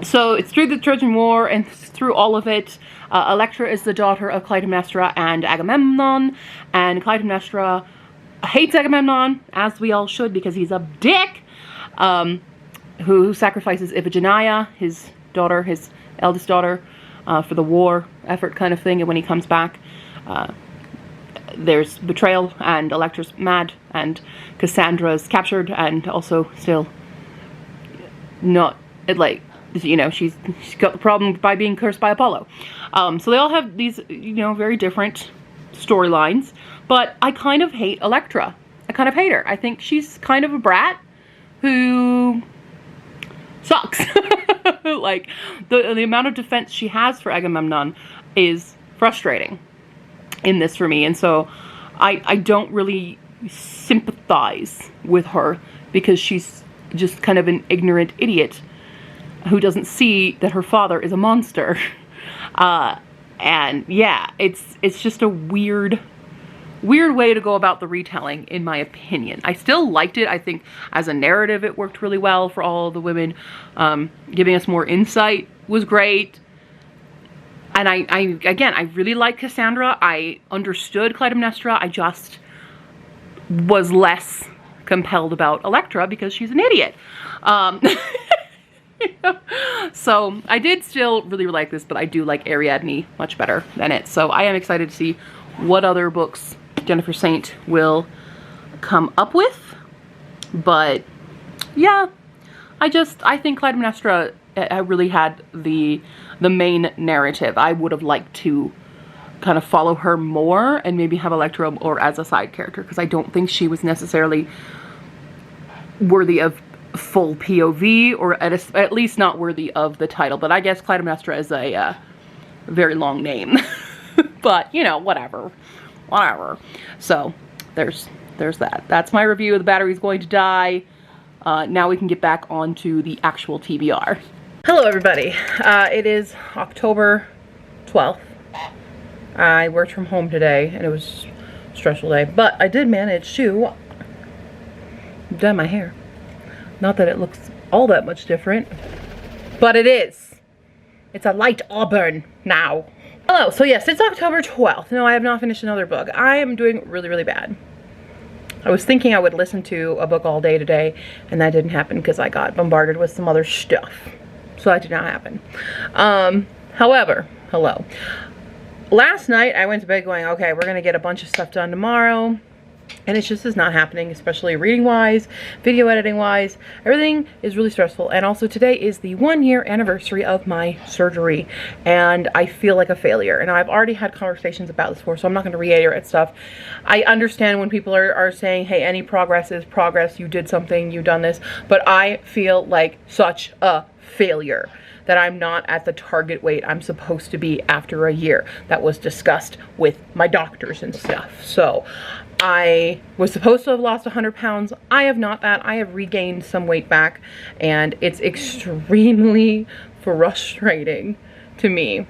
So it's through the Trojan War, and through all of it, Elektra is the daughter of Clytemnestra and Agamemnon, and Clytemnestra hates Agamemnon, as we all should, because he's a dick, who sacrifices Iphigenia, his daughter, his eldest daughter, for the war effort kind of thing. And when he comes back, there's betrayal, and Elektra's mad, and Cassandra's captured, and also still not, like, you know, she's got the problem by being cursed by Apollo. So they all have these, you know, very different storylines, but I kind of hate Elektra. I kind of hate her. I think she's kind of a brat who sucks. Like, the amount of defense she has for Agamemnon is frustrating in this for me, and so I don't really sympathize with her, because she's just kind of an ignorant idiot who doesn't see that her father is a monster. And yeah, it's just a weird way to go about the retelling, in my opinion. I still liked it. I think as a narrative it worked really well for all the women. Giving us more insight was great. And I really like Cassandra. I understood Clytemnestra. I just was less compelled about Elektra because she's an idiot. So I did still really like this, but I do like Ariadne much better than it. So I am excited to see what other books Jennifer Saint will come up with. But yeah, I think Clytemnestra really had the main narrative. I would have liked to kind of follow her more and maybe have Elektra or as a side character, because I don't think she was necessarily worthy of full POV, or at least not worthy of the title. But I guess Clytemnestra is a very long name. But, you know, whatever. So there's that. That's my review of The Battery's Going to Die. Now we can get back onto the actual TBR. Hello everybody. It is October 12th. I worked from home today and it was a stressful day, but I did manage to dye my hair. Not that it looks all that much different, but it is. It's a light auburn now. Hello, so yes, it's October 12th. No, I have not finished another book. I am doing really, really bad. I was thinking I would listen to a book all day today, and that didn't happen because I got bombarded with some other stuff. So that did not happen. However, hello. Last night, I went to bed going, okay, we're going to get a bunch of stuff done tomorrow. And it just is not happening, especially reading-wise, video editing-wise. Everything is really stressful. And also today is the 1-year anniversary of my surgery. And I feel like a failure. And I've already had conversations about this before, so I'm not going to reiterate stuff. I understand when people are saying, hey, any progress is progress. You did something, you've done this. But I feel like such a failure that I'm not at the target weight I'm supposed to be after a year. That was discussed with my doctors and stuff. So I was supposed to have lost 100 pounds. I have not that. I have regained some weight back, and it's extremely frustrating to me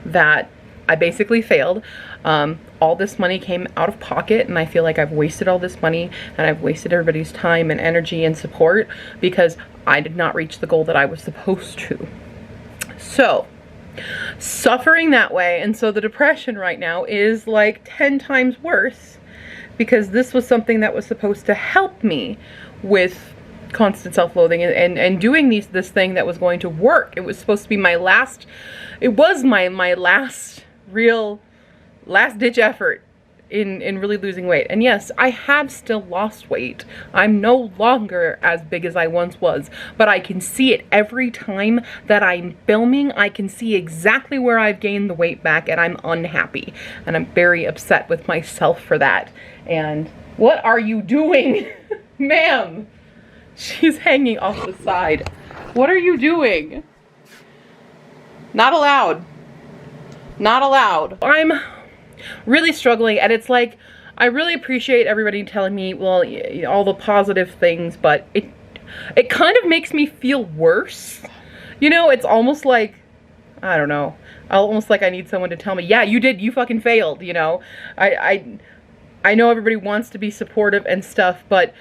that I basically failed. All this money came out of pocket, and I feel like I've wasted all this money, and I've wasted everybody's time and energy and support because I did not reach the goal that I was supposed to. So, suffering that way, and so the depression right now is like 10 times worse because this was something that was supposed to help me with constant self-loathing and doing this thing that was going to work. It was supposed to be my last, it was my last real last-ditch effort in really losing weight. And yes, I have still lost weight. I'm no longer as big as I once was, but I can see it every time that I'm filming. I can see exactly where I've gained the weight back, and I'm unhappy. And I'm very upset with myself for that. And what are you doing? Ma'am, she's hanging off the side. What are you doing? Not allowed. Not allowed. I'm really struggling, and it's like, I really appreciate everybody telling me, well, all the positive things, but it kind of makes me feel worse. You know, it's almost like, I don't know, almost like I need someone to tell me, yeah, you fucking failed, you know. I know everybody wants to be supportive and stuff, but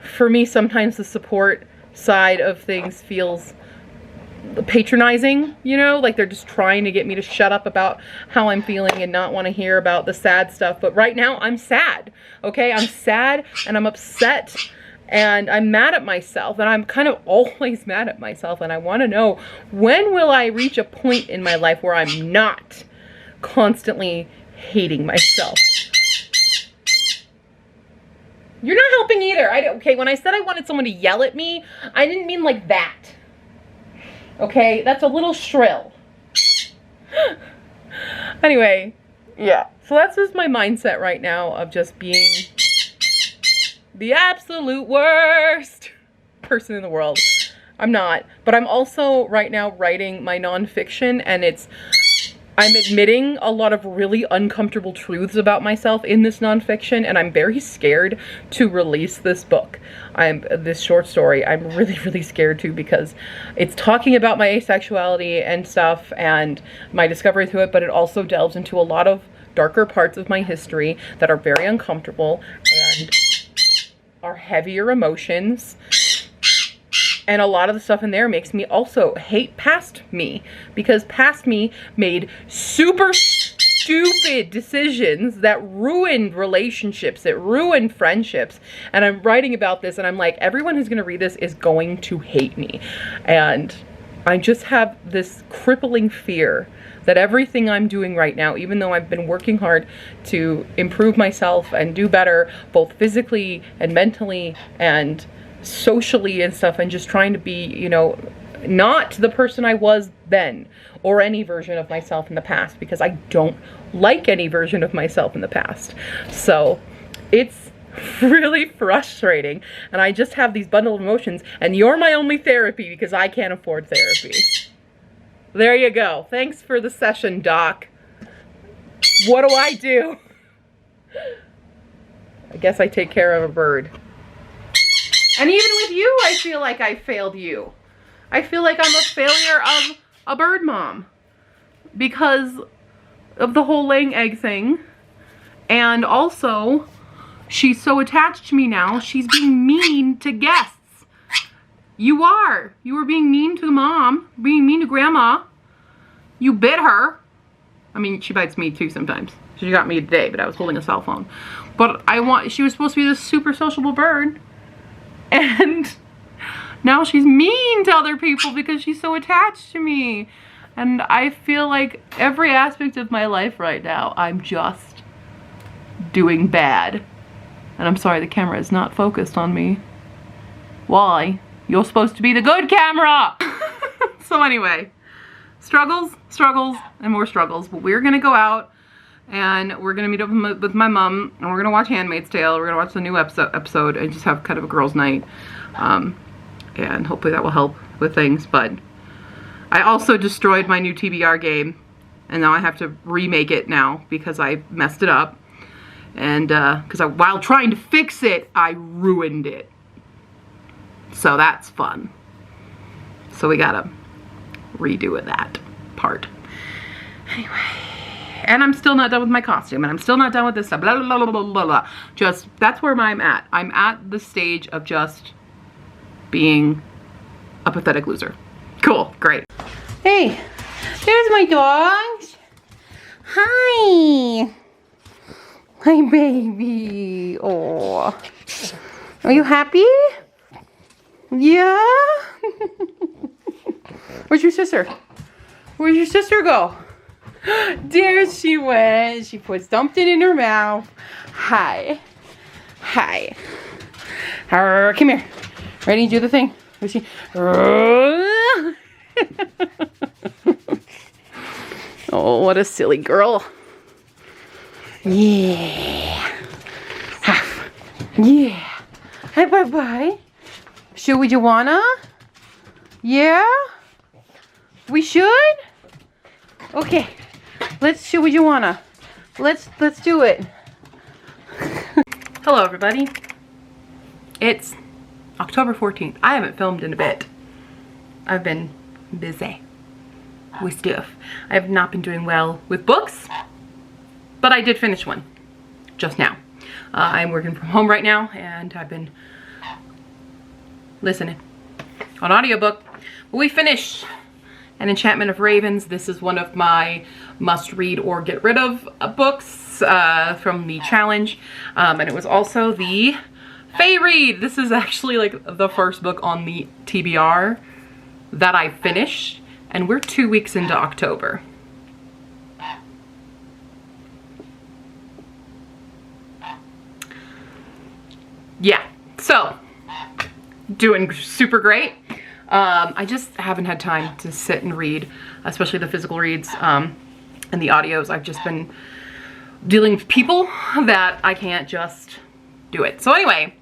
for me, sometimes the support side of things feels patronizing, you know, like they're just trying to get me to shut up about how I'm feeling and not want to hear about the sad stuff. But right now I'm sad, okay? I'm sad and I'm upset and I'm mad at myself, and I'm kind of always mad at myself, and I want to know, when will I reach a point in my life where I'm not constantly hating myself? You're not helping either. Okay, when I said I wanted someone to yell at me, I didn't mean like that. Okay, that's a little shrill. Anyway, yeah. So that's just my mindset right now of just being the absolute worst person in the world. I'm not. But I'm also right now writing my nonfiction, and I'm admitting a lot of really uncomfortable truths about myself in this nonfiction, and I'm very scared to release this book. This short story, I'm really, really scared to, because it's talking about my asexuality and stuff and my discovery through it, but it also delves into a lot of darker parts of my history that are very uncomfortable and are heavier emotions. And a lot of the stuff in there makes me also hate past me, because past me made super stupid decisions that ruined relationships, that ruined friendships. And I'm writing about this, and I'm like, everyone who's gonna read this is going to hate me. And I just have this crippling fear that everything I'm doing right now, even though I've been working hard to improve myself and do better, both physically and mentally and socially and stuff, and just trying to be, you know, not the person I was then, or any version of myself in the past, because I don't like any version of myself in the past. So it's really frustrating, and I just have these bundle of emotions, and you're my only therapy because I can't afford therapy. There you go. Thanks for the session, Doc. What do I do? I guess I take care of a bird. And even with you, I feel like I failed you. I feel like I'm a failure of a bird mom. Because of the whole laying egg thing. And also, she's so attached to me now, she's being mean to guests. You are being mean to the mom, being mean to grandma. You bit her. I mean, she bites me too sometimes. She got me today, but I was holding a cell phone. But she was supposed to be this super sociable bird. And now she's mean to other people because she's so attached to me. And I feel like every aspect of my life right now, I'm just doing bad. And I'm sorry, the camera is not focused on me. Why? You're supposed to be the good camera! So anyway, struggles, and more struggles. But we're gonna go out and we're gonna meet up with my mom and we're gonna watch Handmaid's Tale. We're gonna watch the new episode and just have kind of a girls' night. And hopefully that will help with things. But I also destroyed my new TBR game and now I have to remake it now because I messed it up. And while trying to fix it, I ruined it. So that's fun. So we gotta redo that part. Anyway, and I'm still not done with my costume, and I'm still not done with this stuff. Blah, blah, blah, blah, blah, blah. Just, that's where I'm at. I'm at the stage of just being a pathetic loser. Cool, great. Hey, there's my dogs. Hi. Hi, baby. Oh, are you happy? Yeah? Where's your sister? Where'd your sister go? There she went. She put something in her mouth. Hi. Hi. Come here. Ready to do the thing? Where's she? Oh, what a silly girl. Yeah. Yeah. Hi, bye-bye. Would you wanna? Yeah? We should? Okay. Would you wanna? Let's do it. Hello everybody. It's October 14th. I haven't filmed in a bit. I've been busy with stuff. I have not been doing well with books, but I did finish one just now. I'm working from home right now and I've been listening on audiobook. We finished An Enchantment of Ravens. This is one of my must read or get rid of books from the challenge. And it was also the Fae read. This is actually like the first book on the TBR that I finished. And we're 2 weeks into October. Yeah, so doing super great. I just haven't had time to sit and read, especially the physical reads and the audios. I've just been dealing with people that I can't just do it. So anyway,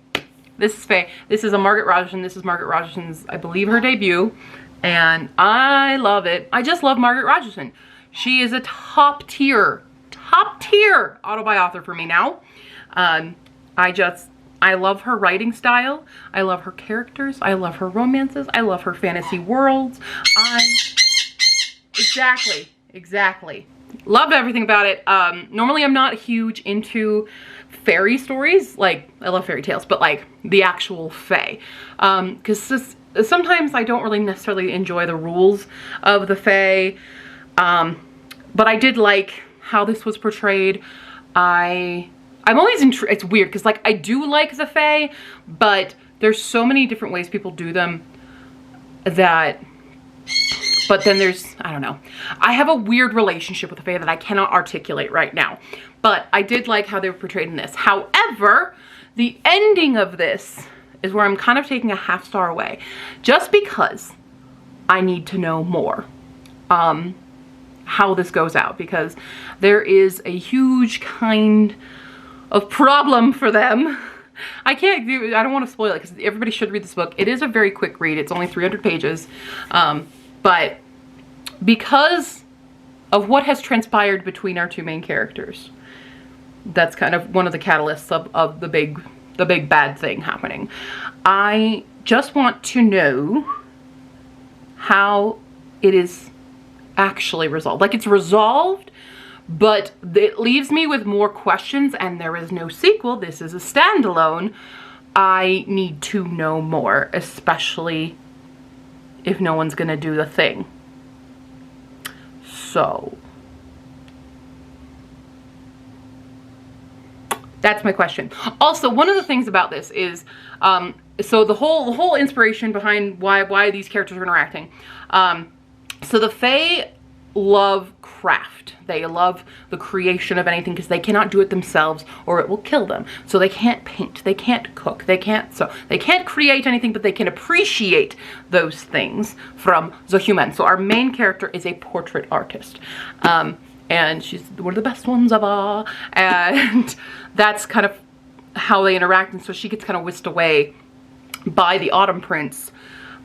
this is Fae. This is a Margaret Rogerson. This is Margaret Rogerson's, I believe, her debut. And I love it. I just love Margaret Rogerson. She is a top tier auto-buy author for me now. I love her writing style. I love her characters. I love her romances. I love her fantasy worlds. Exactly. Loved everything about it. Normally I'm not huge into fairy stories. Like, I love fairy tales, but like the actual fae. Because sometimes I don't really necessarily enjoy the rules of the fae. But I did like how this was portrayed. I'm always intrigued. It's weird because like I do like the fae, but there's so many different ways people do them that, but then there's, I don't know. I have a weird relationship with the fae that I cannot articulate right now, but I did like how they were portrayed in this. However, the ending of this is where I'm kind of taking a half star away just because I need to know more. How this goes out, because there is a huge kind of problem for them. I don't want to spoil it because everybody should read this book. It is a very quick read. It's only 300 pages. But because of what has transpired between our two main characters, that's kind of one of the catalysts of the big bad thing happening. I just want to know how it is actually resolved. Like, it's resolved, but it leaves me with more questions, and there is no sequel. This is a standalone. I need to know more, especially if no one's gonna do the thing. So that's my question. Also, one of the things about this is, so the whole inspiration behind why these characters are interacting. So the Fae love craft. They love the creation of anything because they cannot do it themselves or it will kill them. So they can't paint, they can't cook, they can't create anything, but they can appreciate those things from the human. So our main character is a portrait artist. And she's one of the best ones of all. And that's kind of how they interact. And so she gets kind of whisked away by the Autumn Prince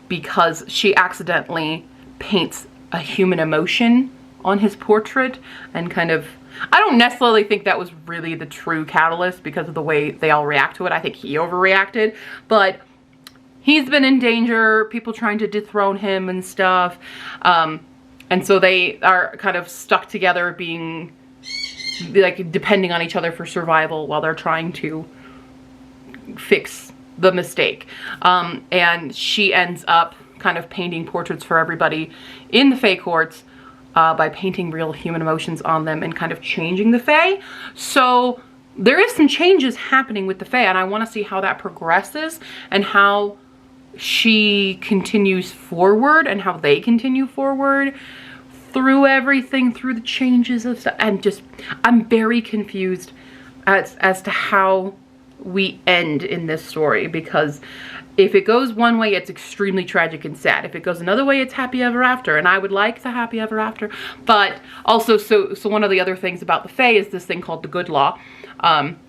because she accidentally paints a human emotion on his portrait, and kind of, I don't necessarily think that was really the true catalyst because of the way they all react to it. I think he overreacted, but he's been in danger, people trying to dethrone him and stuff. And so they are kind of stuck together, being like depending on each other for survival while they're trying to fix the mistake. And she ends up kind of painting portraits for everybody in the Fae courts by painting real human emotions on them and kind of changing the Fae. So there is some changes happening with the Fae, and I want to see how that progresses and how she continues forward and how they continue forward through everything, through the changes of stuff. And just, I'm very confused as to how we end in this story, because if it goes one way, it's extremely tragic and sad. If it goes another way, it's happy ever after, and I would like the happy ever after. But also, so one of the other things about the Fae is this thing called the good law,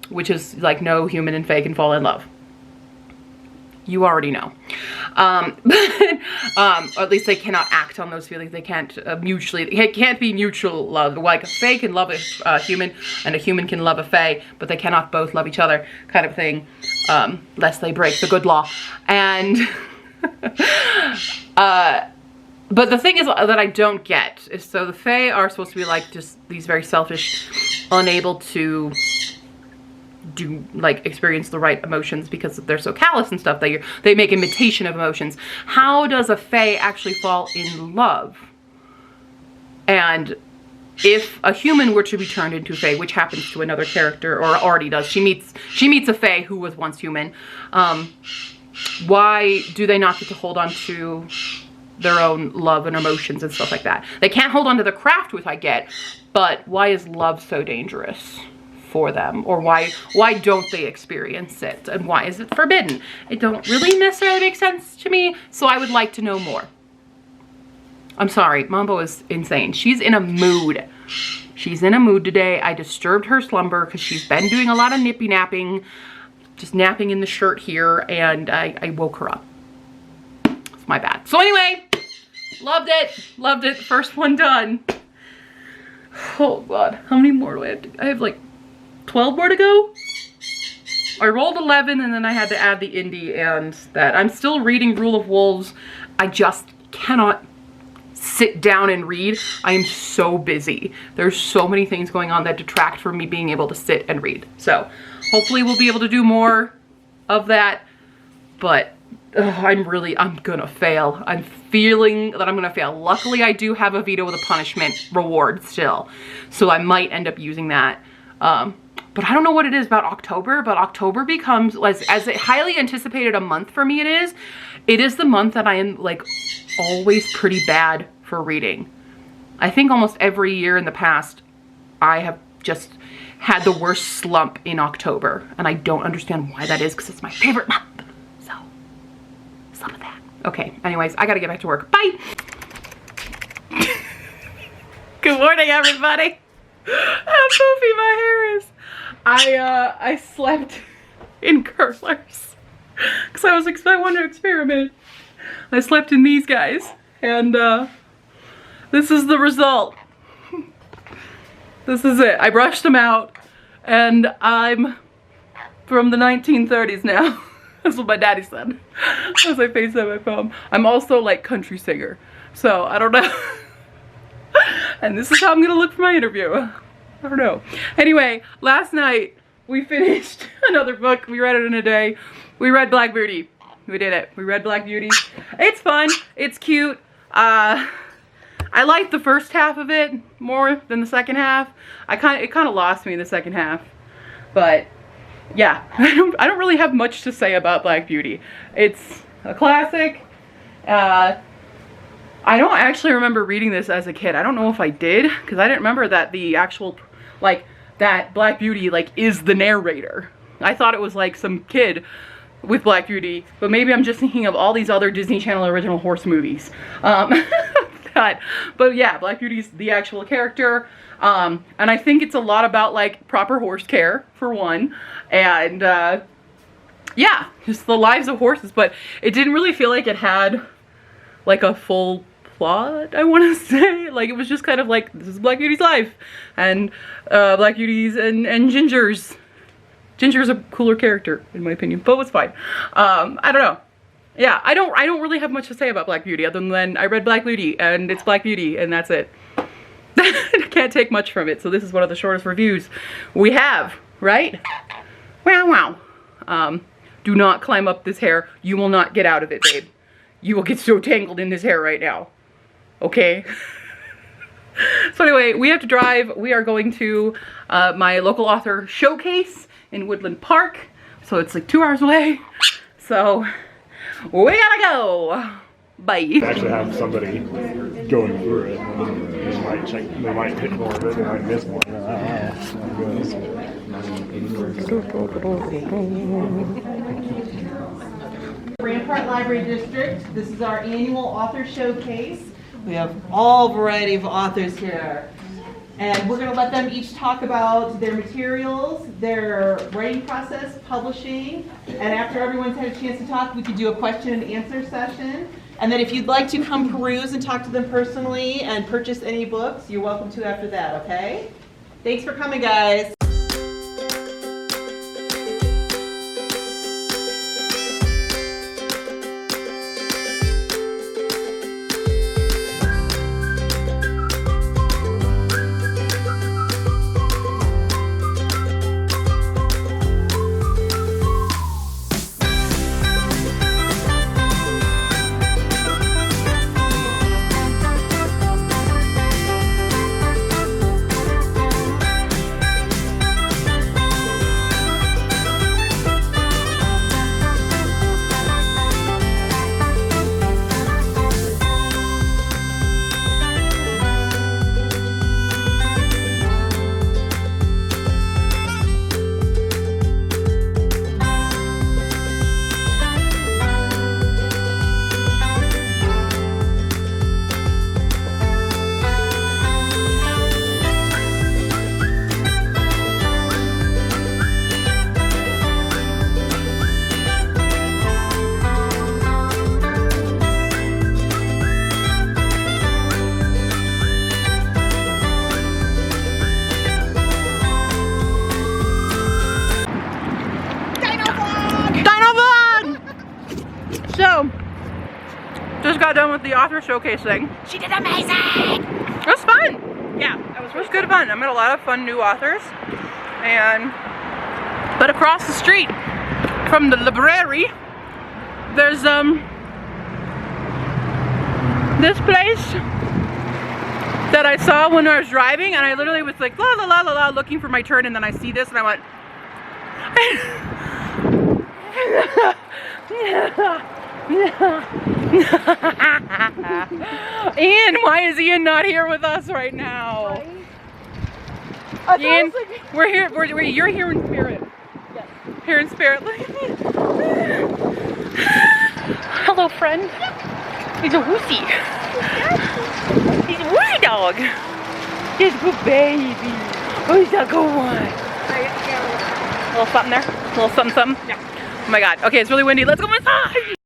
which is like no human and Fae can fall in love. You already know. Or at least they cannot act on those feelings. They can't it can't be mutual love. Like a Fae can love a human and a human can love a Fae, but they cannot both love each other, kind of thing, lest they break the good law. And, but the thing is that I don't get is, so the Fae are supposed to be like just these very selfish, unable to experience the right emotions because they're so callous and stuff. They make imitation of emotions. How does a Fae actually fall in love? And if a human were to be turned into a Fae, which happens to another character, or already does, she meets a Fae who was once human, why do they not get to hold on to their own love and emotions and stuff like that? They can't hold on to the craft, which I get, but why is love so dangerous for them? Or why don't they experience it? And why is it forbidden? It don't really necessarily make sense to me, so I would like to know more. I'm sorry, Mambo is insane. She's in a mood. She's in a mood today. I disturbed her slumber because she's been doing a lot of nippy napping, just napping in the shirt here, and I woke her up. It's my bad. So anyway, loved it. First one done. Oh God, how many more do I have I have like 12 more to go. I rolled 11 and then I had to add the indie and that. I'm still reading Rule of Wolves. I just cannot sit down and read. I am so busy. There's so many things going on that detract from me being able to sit and read. So hopefully we'll be able to do more of that, but I'm gonna fail. I'm feeling that I'm gonna fail. Luckily I do have a veto with a punishment reward still, so I might end up using that. But I don't know what it is about October, but October becomes, as a highly anticipated a month for me it is the month that I am like always pretty bad for reading. I think almost every year in the past, I have just had the worst slump in October, and I don't understand why that is because it's my favorite month. So, some of that. Okay, anyways, I gotta get back to work. Bye! Good morning, everybody! How poofy my hair is. I slept in curlers because I wanted to experiment. I slept in these guys, and this is the result. This is it. I brushed them out, and I'm from the 1930s now. That's what my daddy said as I FaceTime my phone. I'm also like country singer, so I don't know. And this is how I'm gonna look for my interview. I don't know. Anyway, last night we finished another book. We read it in a day. We read Black Beauty. We did it. We read Black Beauty. It's fun. It's cute. I liked the first half of it more than the second half. It kind of lost me in the second half. But yeah, I don't really have much to say about Black Beauty. It's a classic. I don't actually remember reading this as a kid. I don't know if I did, because I didn't remember that the actual, like, that Black Beauty, like, is the narrator. I thought it was, like, some kid with Black Beauty, but maybe I'm just thinking of all these other Disney Channel original horse movies. But yeah, Black Beauty's the actual character. And I think it's a lot about, like, proper horse care, for one. And, yeah, just the lives of horses. But it didn't really feel like it had, like, a full plot, I want to say. Like, it was just kind of like, this is Black Beauty's life. And, Black Beauty's and Ginger's. Ginger's a cooler character, in my opinion. But it's fine. I don't know. Yeah, I don't really have much to say about Black Beauty, other than I read Black Beauty, and it's Black Beauty, and that's it. I can't take much from it, so this is one of the shortest reviews we have, right? Wow, wow. Do not climb up this hair. You will not get out of it, babe. You will get so tangled in this hair right now. Okay? So anyway, we have to drive. We are going to my local author showcase in Woodland Park. So it's like 2 hours away. So we gotta go. Bye. Actually have somebody going through it. They might hit more of it, they might miss more. Rampart Library District. This is our annual author showcase. We have all variety of authors here. And we're going to let them each talk about their materials, their writing process, publishing, and after everyone's had a chance to talk, we could do a question and answer session. And then if you'd like to come peruse and talk to them personally and purchase any books, you're welcome to after that, okay? Thanks for coming, guys. Just got done with the author showcase thing. She did amazing! It was fun. Yeah, it was good fun. I met a lot of fun new authors. But across the street from the library, there's this place that I saw when I was driving, and I literally was like la la la la la looking for my turn, and then I see this and I went Ian, why is Ian not here with us right now? Ian, we're here. You're here in spirit. Yes. Here in spirit. Hello, friend. He's a woosie. He's a woosie dog. He's a good baby. Oh, he's a good one. A little something there. A little something, something. Yeah. Oh my God. Okay, it's really windy. Let's go inside.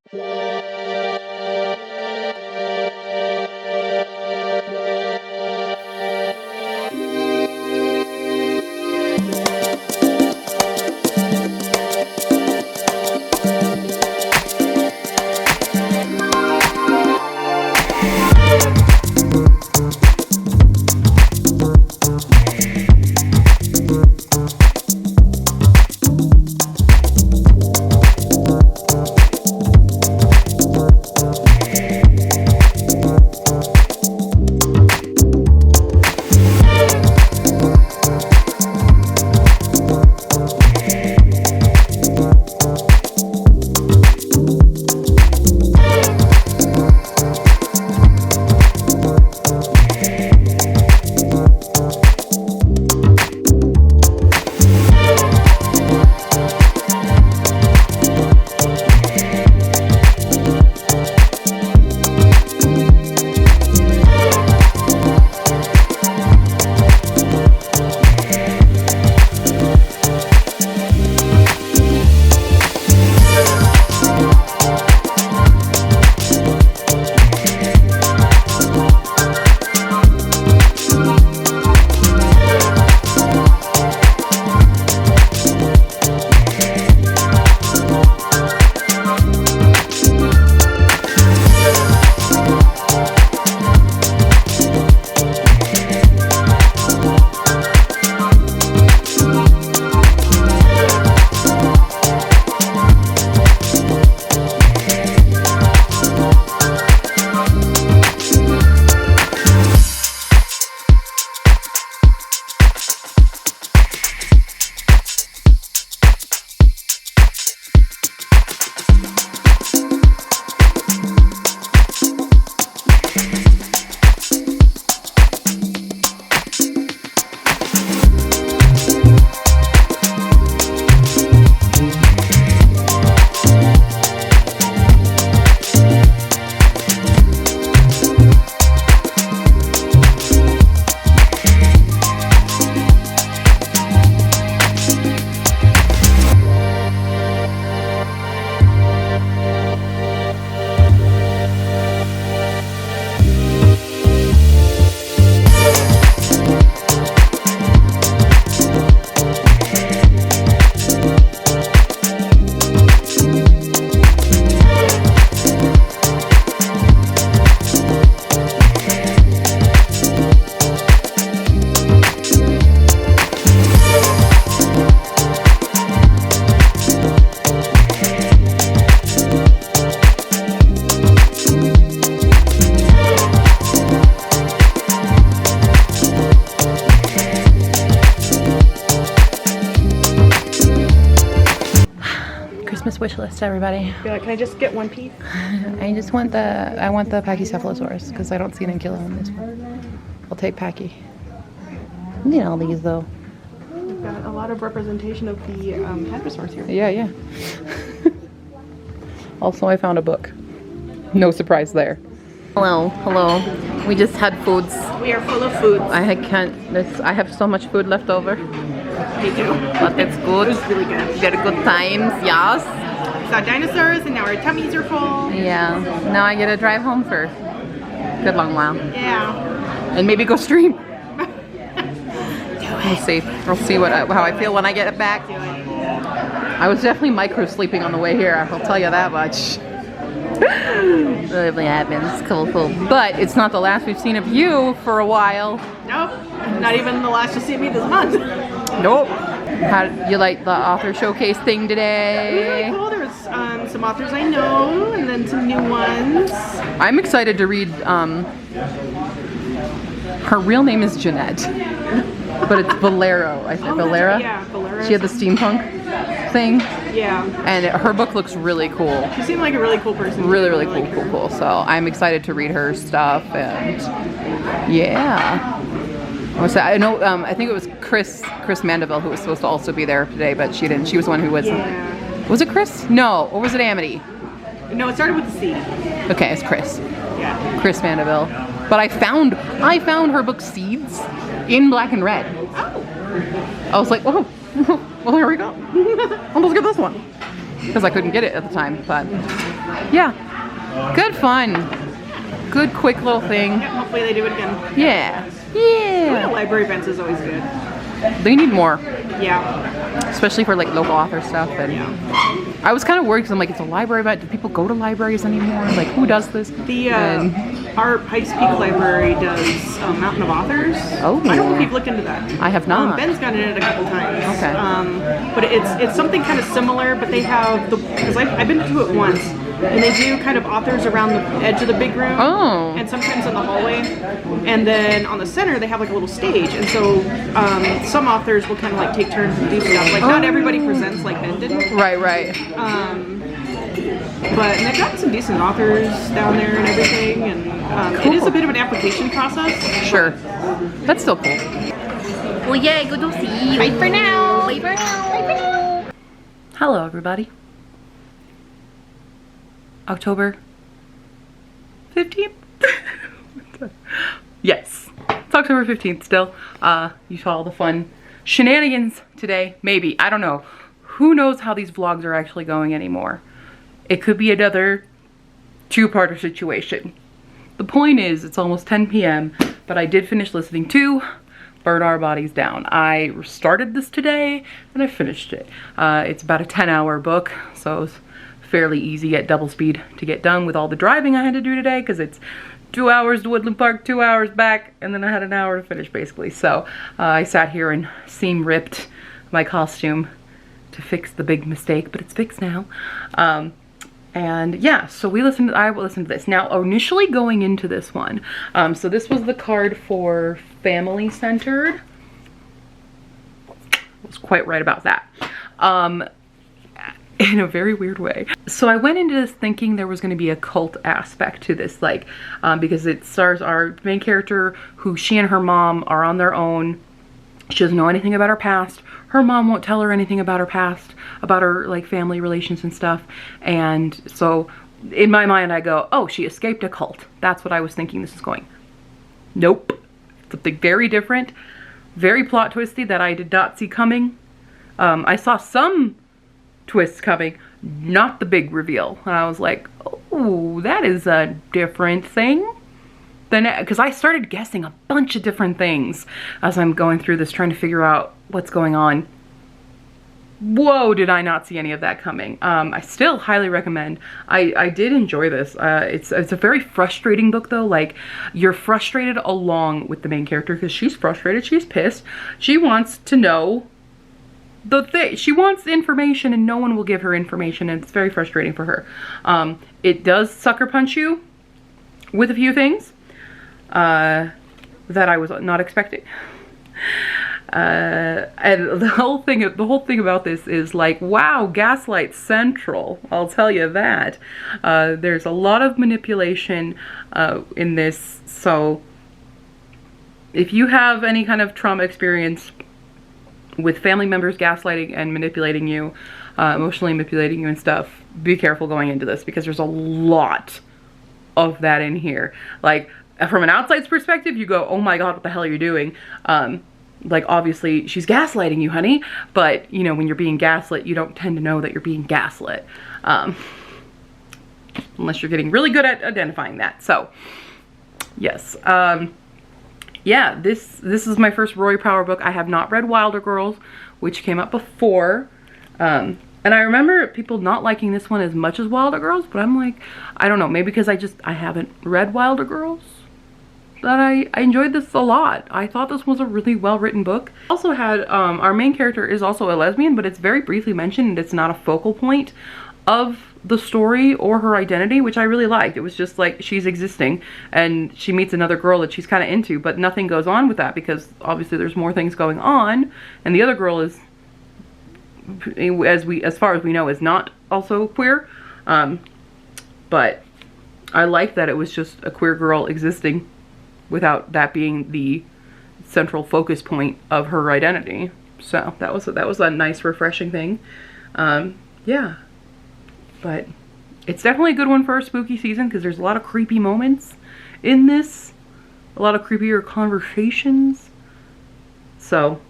Christmas wish list, everybody. Be like, can I just get one piece? I want the Pachycephalosaurus because I don't see an ankyllo in this one. I'll take Pachy. You need all these though. We've got a lot of representation of the hadrosaurs here. Yeah, yeah. Also, I found a book. No surprise there. Hello, hello. We just had foods. We are full of foods. I have so much food left over. Me too. But it's good. It was really good. We had a good times, yes. We saw dinosaurs and now our tummies are full. Yeah. Now I get to drive home for a good long while. Yeah. And maybe go stream. We'll see. We'll see how I feel when I get it back. I was definitely micro sleeping on the way here. I'll tell you that much. Whatever happens, cool. But it's not the last we've seen of you for a while. Nope. Not even the last to see me this month. Nope. How you like the author showcase thing It was today? really cool. There was some authors I know and then some new ones. I'm excited to read. Her real name is Jeanette, but it's Bolero. I think Bolero. Yeah, Bolero. She had the steampunk thing, Yeah. and her book looks really cool. She seemed like a really cool person. Really, really Like her. cool. So I'm excited to read her stuff, and yeah. I know. I think it was Chris Mandeville who was supposed to also be there today, but she didn't. She was the one who was. Yeah. Was it Chris? No. Or was it Amity? No, it started with the C. Okay, it's Chris. Yeah. Chris Mandeville. But I found her book Seeds in black and red. Oh. I was like, oh, well, here we go. Let's get this one. Because I couldn't get it at the time, but yeah, good fun. Good, quick little thing. Yeah, hopefully they do it again. Yeah. Yeah, library events is always good. They need more, Yeah. especially for like local author stuff. And I was kind of worried because I'm like, it's a library event. Do people go to libraries anymore? Like, who does this? Our Pikes Peak Library does Mountain of Authors. Oh. I don't know if you've looked into that. I have not. Ben's gotten in it a couple times. Okay. But it's something kind of similar, but they have because I've been to it once, and they do kind of authors around the edge of the big room. Oh. And sometimes in the hallway, and then on the center they have like a little stage, and so some authors will kind of like take turns and do stuff. Like not everybody presents like Ben did. Right. But they've got some decent authors down there and everything, and it is a bit of an application process. Sure. That's still cool. Well, yeah, good to see you. Bye for now. Bye for now. Bye for now. Hello, everybody. October 15th? Yes, it's October 15th still. You saw all the fun shenanigans today. Maybe, I don't know. Who knows how these vlogs are actually going anymore? It could be another two-parter situation. The point is, it's almost 10 p.m., but I did finish listening to Burn Our Bodies Down. I started this today, and I finished it. It's about a 10-hour book, so it was fairly easy at double speed to get done with all the driving I had to do today, because it's 2 hours to Woodland Park, 2 hours back, and then I had an hour to finish, basically. So I sat here and seam-ripped my costume to fix the big mistake, but it's fixed now. And yeah, so I listened to this. Now, initially going into this one, so this was the card for Family Centered. I was quite right about that. In a very weird way. So I went into this thinking there was going to be a cult aspect to this, like, because it stars our main character who she and her mom are on their own. She doesn't know anything about her past. Her mom won't tell her anything about her past, about her like family relations and stuff. And so in my mind I go, oh, she escaped a cult. That's what I was thinking this is going. Nope. Something very different, very plot twisty that I did not see coming. I saw some twists coming, not the big reveal. And I was like, oh, that is a different thing. Then, because I started guessing a bunch of different things as I'm going through this, trying to figure out what's going on. Whoa, did I not see any of that coming. I still highly recommend. I did enjoy this. It's a very frustrating book though. Like, you're frustrated along with the main character because she's frustrated, she's pissed. She wants to know the thing. She wants information and no one will give her information, and it's very frustrating for her. It does sucker punch you with a few things that I was not expecting. And the whole thing about this is like, wow, gaslight central. I'll tell you that. There's a lot of manipulation in this. So if you have any kind of trauma experience with family members gaslighting and manipulating you, emotionally manipulating you and stuff, be careful going into this, because there's a lot of that in here. Like, from an outside's perspective, you go, oh my god, what the hell are you doing? Like, obviously she's gaslighting you, honey, but you know, when you're being gaslit, you don't tend to know that you're being gaslit, unless you're getting really good at identifying that. So yes, yeah, this is my first Rory Power book. I have not read Wilder Girls, which came up before, and I remember people not liking this one as much as Wilder Girls, but I'm like, I don't know, maybe because I haven't read Wilder Girls, that I enjoyed this a lot. I thought this was a really well-written book. Also had, our main character is also a lesbian, but it's very briefly mentioned, and it's not a focal point of the story or her identity, which I really liked. It was just like, she's existing, and she meets another girl that she's kind of into, but nothing goes on with that, because obviously there's more things going on, and the other girl is, as far as we know, is not also queer. But I liked that it was just a queer girl existing without that being the central focus point of her identity. So that was a nice, refreshing thing. Yeah, but it's definitely a good one for a spooky season, because there's a lot of creepy moments in this, a lot of creepier conversations. So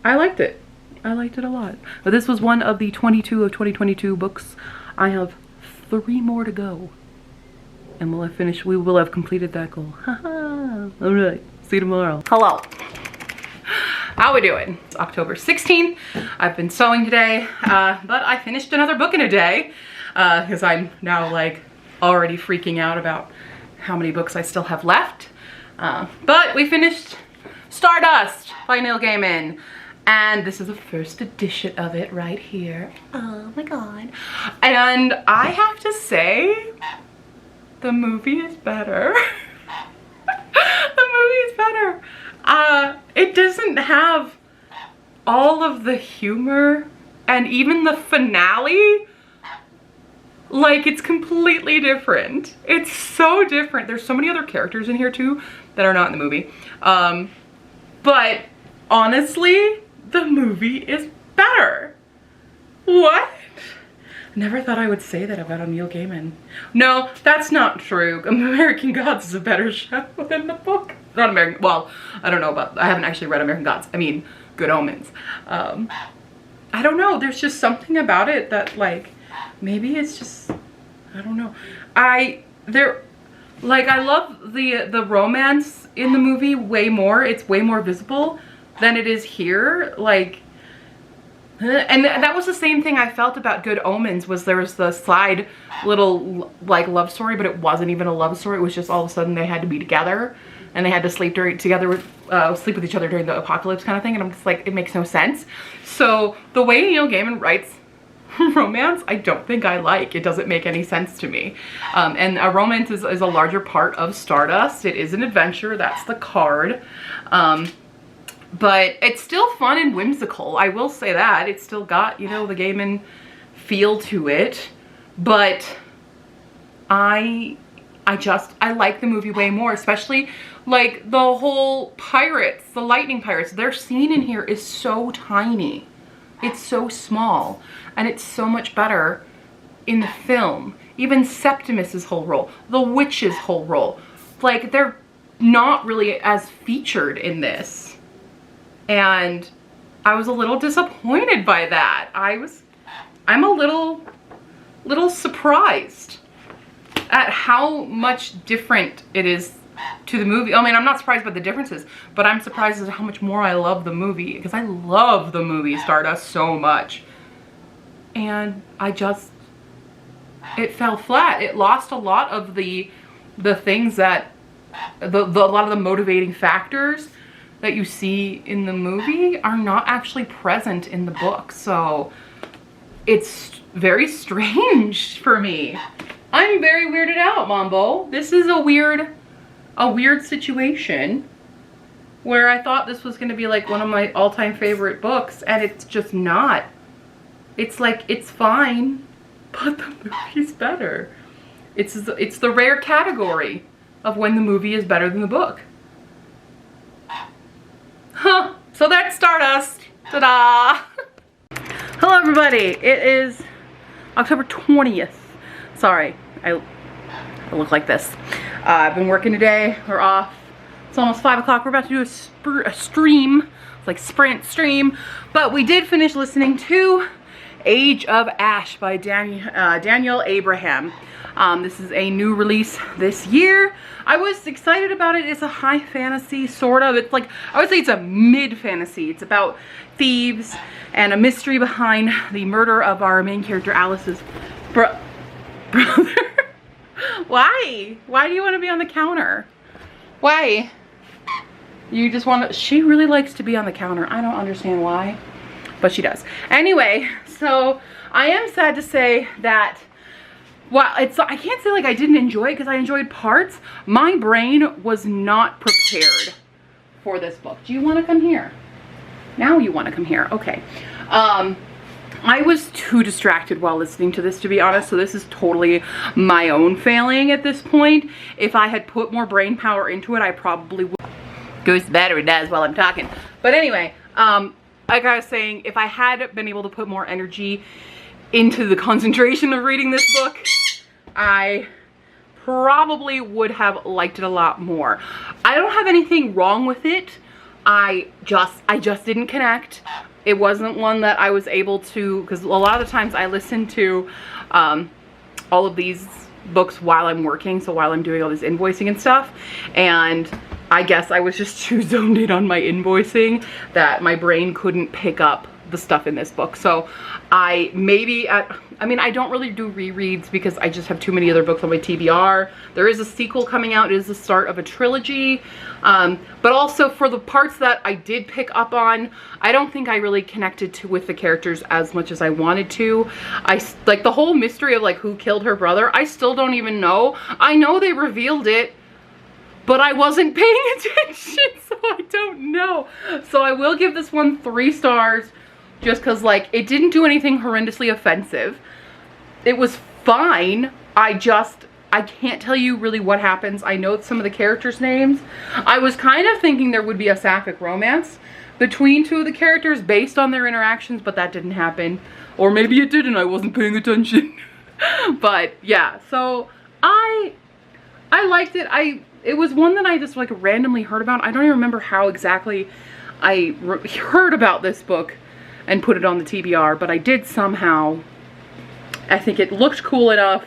I liked it. I liked it a lot. But this was one of the 22 of 2022 books. I have 3 more to go, and we will have completed that goal. Haha. All right, see you tomorrow. Hello. How we doing? It's October 16th. I've been sewing today, but I finished another book in a day, because I'm now like already freaking out about how many books I still have left. But we finished Stardust by Neil Gaiman. And this is the first edition of it right here. Oh my god. And I have to say, the movie is better. The movie is better. It doesn't have all of the humor, and even the finale, like, it's completely different. It's so different. There's so many other characters in here too that are not in the movie. But honestly, the movie is better. What? Never thought I would say that about a Neil Gaiman. No, that's not true. American Gods is a better show than the book. Not American, well, I don't know about, I haven't actually read American Gods. I mean, Good Omens. I don't know, there's just something about it that, like, maybe it's just, I don't know. I love the romance in the movie way more. It's way more visible than it is here. Like, and that was the same thing I felt about Good Omens, was there was the side little like love story, but it wasn't even a love story. It was just all of a sudden they had to be together, and they had to sleep with each other during the apocalypse kind of thing. And I'm just like, it makes no sense. So the way Neil Gaiman writes romance, I don't think I like. It doesn't make any sense to me. And a romance is a larger part of Stardust. It is an adventure, that's the card. But it's still fun and whimsical. I will say that. It's still got, you know, the Gaiman feel to it. But I like the movie way more, especially like the whole pirates, the lightning pirates. Their scene in here is so tiny. It's so small, and it's so much better in the film. Even Septimus's whole role, the witch's whole role, like, they're not really as featured in this. And I was a little disappointed by that. I'm a little surprised at how much different it is to the movie. I mean, I'm not surprised by the differences, but I'm surprised at how much more I love the movie, because I love the movie Stardust so much. And it fell flat. It lost a lot of the things that, a lot of the motivating factors that you see in the movie are not actually present in the book. So it's very strange for me. I'm very weirded out, Mambo. This is a weird situation where I thought this was going to be like one of my all-time favorite books, and it's just not. It's like, it's fine, but the movie's better. It's the rare category of when the movie is better than the book. Huh. So that's Stardust. Ta-da! Hello everybody. It is October 20th. Sorry, I look like this. I've been working today. We're off. It's almost 5 o'clock. We're about to do a stream. It's like sprint stream. But we did finish listening to Age of Ash by Daniel Abraham. This is a new release this year. I was excited about it. It's a high fantasy, sort of. It's like, I would say it's a mid-fantasy. It's about thieves and a mystery behind the murder of our main character, Alice's brother. Why? Why do you want to be on the counter? Why? You just want to, she really likes to be on the counter. I don't understand why, but she does. Anyway, so I am sad to say that, well, I can't say like I didn't enjoy it because I enjoyed parts. My brain was not prepared for this book. Do you want to come here? Now you want to come here. Okay. I was too distracted while listening to this, to be honest, so this is totally my own failing at this point. If I had put more brain power into it, I probably would. Goes the battery dies while I'm talking. But anyway, like I was saying, if I had been able to put more energy into the concentration of reading this book, I probably would have liked it a lot more. I don't have anything wrong with it. I just didn't connect. It wasn't one that I was able to, because a lot of the times I listen to all of these books while I'm working, so while I'm doing all this invoicing and stuff, and I guess I was just too zoned in on my invoicing that my brain couldn't pick up the stuff in this book. So I mean, I don't really do rereads because I just have too many other books on my TBR. There is a sequel coming out. It is the start of a trilogy. But also for the parts that I did pick up on, I don't think I really connected with the characters as much as I wanted to. Like the whole mystery of like who killed her brother, I still don't even know. I know they revealed it, but I wasn't paying attention, so I don't know. So I will give this one 3 stars. Just because, like, it didn't do anything horrendously offensive. It was fine. I can't tell you really what happens. I know some of the characters' names. I was kind of thinking there would be a sapphic romance between 2 of the characters based on their interactions, but that didn't happen. Or maybe it did and I wasn't paying attention. But, yeah. So, I liked it. It was one that I just, like, randomly heard about. I don't even remember how exactly I heard about this book and put it on the TBR, but I did somehow. I think it looked cool enough,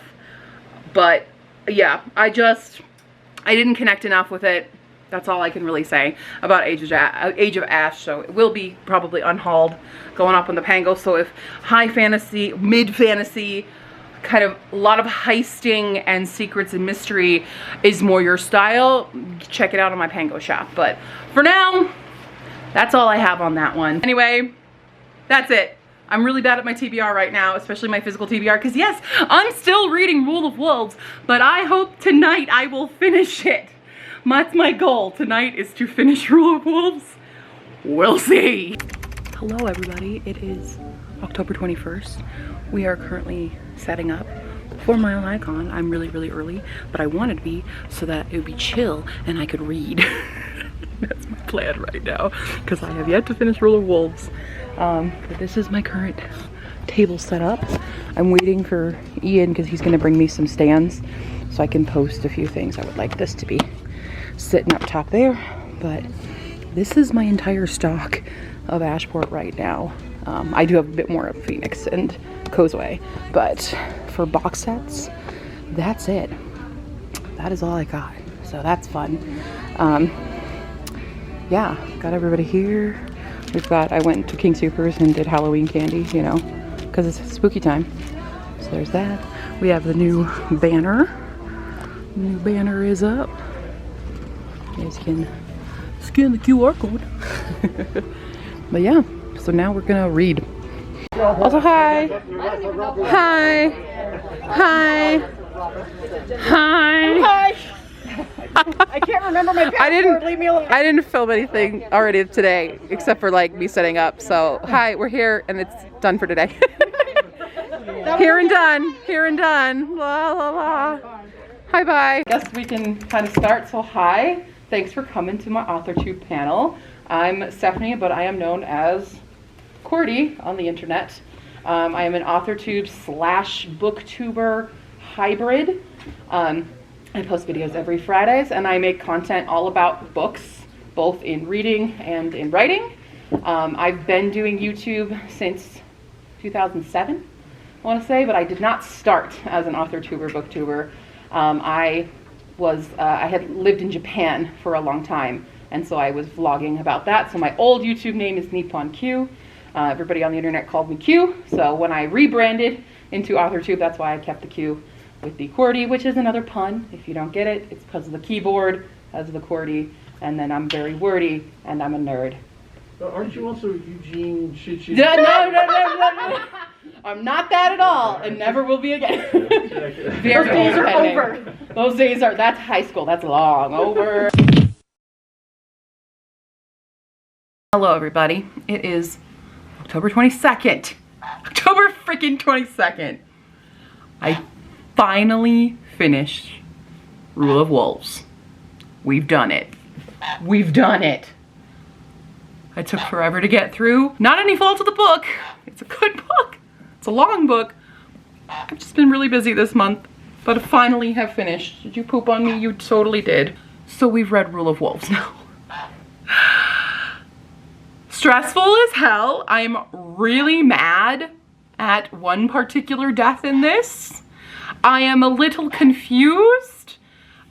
but yeah, I didn't connect enough with it. That's all I can really say about Age of Ash. So it will be probably unhauled, going up on the Pango. So if high fantasy, mid fantasy, kind of a lot of heisting and secrets and mystery is more your style, check it out on my Pango shop. But for now, that's all I have on that one. Anyway, that's it. I'm really bad at my TBR right now, especially my physical TBR, because yes, I'm still reading Rule of Wolves, but I hope tonight I will finish it. That's my goal. Tonight is to finish Rule of Wolves. We'll see. Hello everybody, it is October 21st. We are currently setting up for Mile Icon. I'm really, really early, but I wanted to be so that it would be chill and I could read. That's my plan right now, because I have yet to finish Rule of Wolves. But this is my current table setup. I'm waiting for Ian because he's going to bring me some stands so I can post a few things. I would like this to be sitting up top there, but this is my entire stock of Ashport right now. I do have a bit more of Phoenix and Causeway, but for box sets, that's it. That is all I got, so that's fun. Yeah, got everybody here. I went to King Soopers and did Halloween candy, you know, because it's spooky time. So there's that. We have the new banner. The new banner is up. You guys can scan the QR code. But yeah, so now we're gonna read. Also, hi. Hi. Hi. Hi. Hi. I can't remember my password. Leave me alone. I didn't film anything already today, except for like me setting up. So hi, we're here, and it's done for today. Here and done. Here and done. La la la. Hi bye. Guess we can kind of start. So hi, thanks for coming to my AuthorTube panel. I'm Stephanie, but I am known as Cordy on the internet. I am an AuthorTube / booktuber hybrid. I post videos every Fridays, and I make content all about books, both in reading and in writing. I've been doing YouTube since 2007, I want to say, but I did not start as an AuthorTuber, booktuber. I had lived in Japan for a long time, and so I was vlogging about that. So my old YouTube name is Nippon Q. Everybody on the internet called me Q, so when I rebranded into AuthorTube, that's why I kept the Q with the QWERTY, which is another pun. If you don't get it, it's because of the keyboard as the QWERTY, and then I'm very wordy, and I'm a nerd. Aren't you also Eugene Chichi? No. I'm not that at all, and never will be again. Those days are over. Those days are, that's high school, that's long over. Hello everybody, it is October 22nd. October freaking 22nd. I finally finished Rule of Wolves. We've done it. We've done it. It took forever to get through. Not any fault of the book. It's a good book. It's a long book. I've just been really busy this month, but I finally have finished. Did you poop on me? You totally did. So we've read Rule of Wolves now. Stressful as hell. I'm really mad at one particular death in this. I am a little confused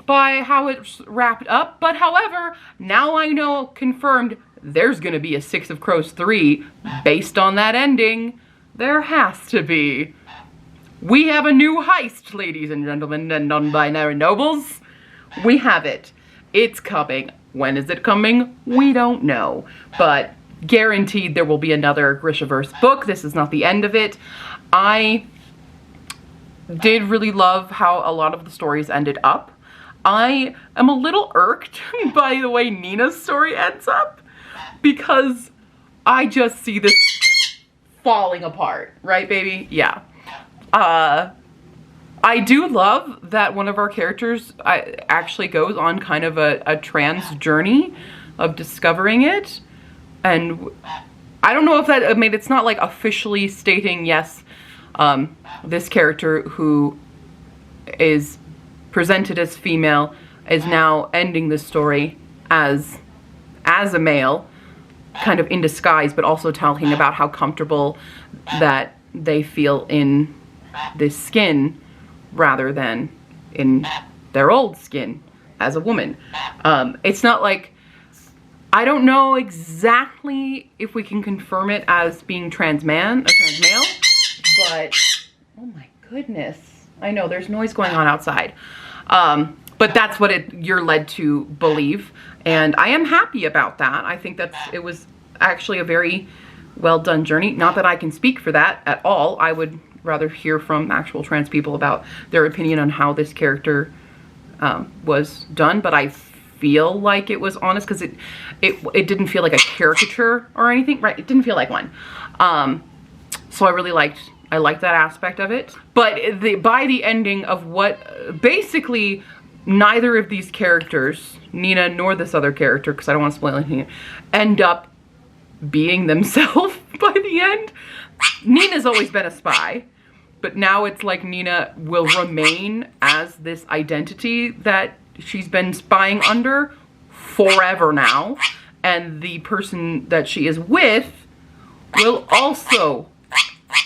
by how it's wrapped up, but however, now I know confirmed there's gonna be a Six of Crows 3 based on that ending. There has to be. We have a new heist, ladies and gentlemen and non-binary nobles. We have it. It's coming. When is it coming? We don't know, but guaranteed there will be another Grishaverse book. This is not the end of it. I did really love how a lot of the stories ended up. I am a little irked by the way Nina's story ends up, because I just see this falling apart, right baby? Yeah. I do love that one of our characters actually goes on kind of a trans journey of discovering it, and I don't know if that, I mean, it's not like officially stating yes, this character who is presented as female is now ending the story as a male, kind of in disguise, but also talking about how comfortable that they feel in this skin rather than in their old skin as a woman. It's not like, I don't know exactly if we can confirm it as being trans male, but oh my goodness. I know there's noise going on outside. But that's what you're led to believe. And I am happy about that. I think it was actually a very well done journey. Not that I can speak for that at all. I would rather hear from actual trans people about their opinion on how this character was done. But I feel like it was honest, because it didn't feel like a caricature or anything, right? It didn't feel like one. So I really liked that aspect of it. But by the ending of what basically neither of these characters, Nina nor this other character, because I don't want to spoil anything, end up being themselves by the end. Nina's always been a spy, but now it's like Nina will remain as this identity that she's been spying under forever now, and the person that she is with will also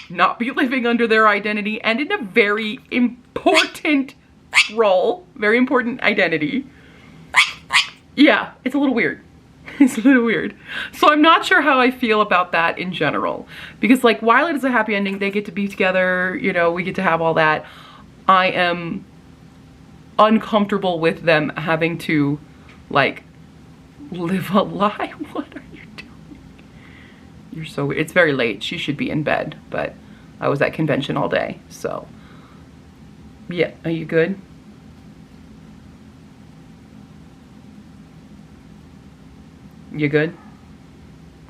not be living under their identity and in a very important role, very important identity. Yeah, it's a little weird. It's a little weird. So I'm not sure how I feel about that in general, because like while it is a happy ending, they get to be together, you know, we get to have all that, I am uncomfortable with them having to like live a lie. What are you doing? You're so weird. It's very late. She should be in bed, but I was at convention all day, so yeah. Are you good? You good?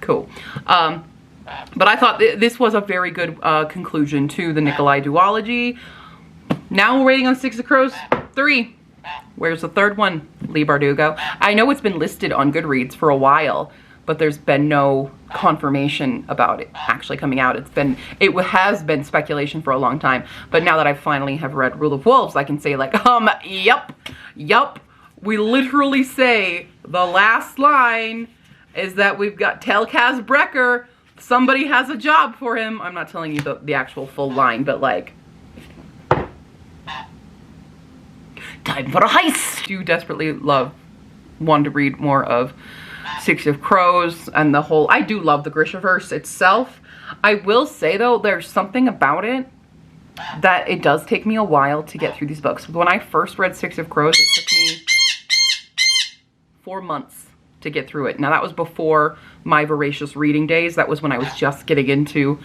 Cool. But I thought this was a very good conclusion to the Nikolai duology. Now we're waiting on Six of Crows 3. Where's the third one? Leigh Bardugo. I know it's been listed on Goodreads for a while, but there's been no confirmation about it actually coming out. It has been speculation for a long time, but now that I finally have read Rule of Wolves, I can say like, yup. We literally say the last line is that we've got Telkaz Brecker. Somebody has a job for him. I'm not telling you the actual full line, but like, time for a heist. Do desperately want to read more of Six of Crows and the whole, I do love the Grishaverse itself. I will say though, there's something about it that it does take me a while to get through these books. When I first read Six of Crows, it took me 4 months to get through it. Now that was before my voracious reading days. That was when I was just getting into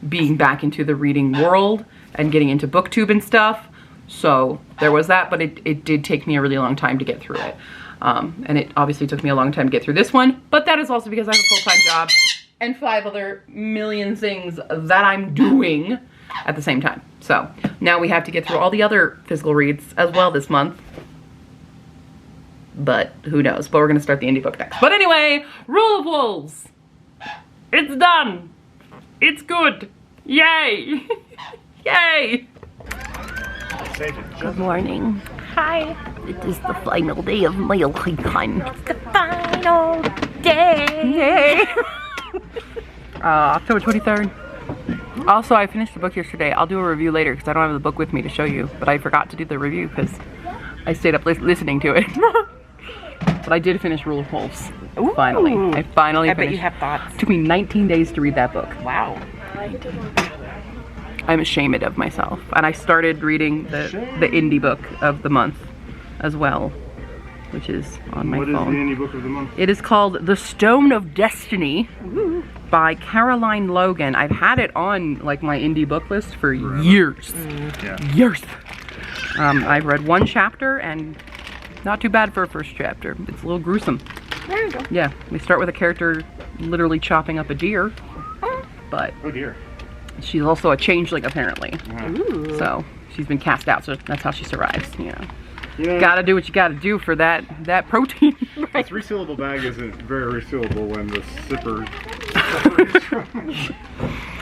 being back into the reading world and getting into booktube and stuff. So there was that, but it did take me a really long time to get through it. And it obviously took me a long time to get through this one, but that is also because I have a full-time job and 5 other million things that I'm doing at the same time. So now we have to get through all the other physical reads as well this month. But who knows? But we're gonna start the indie book next. But anyway, Rule of Wolves. It's done. It's good. Yay. Yay. Good morning. Hi. It is the final day of my lifetime. It's the final day. Yay. October 23rd. Also, I finished the book yesterday. I'll do a review later because I don't have the book with me to show you. But I forgot to do the review because I stayed up listening to it. But I did finish Rule of Wolves. Ooh. Finally. I finally finished. I bet you have thoughts. It took me 19 days to read that book. Wow. I'm ashamed of myself. And I started reading the indie book of the month as well, which is on my phone. What is the indie book of the month? It is called The Stone of Destiny by Caroline Logan. I've had it on like my indie book list for years. Years. I've read 1 chapter and not too bad for a first chapter. It's a little gruesome. There you go. Yeah, we start with a character literally chopping up a deer, but Oh dear. she's also a changeling apparently. Ooh. So she's been cast out, so that's how she survives, you know. Yeah. Gotta do what you gotta do for that protein. This resealable bag isn't very resealable when the zipper.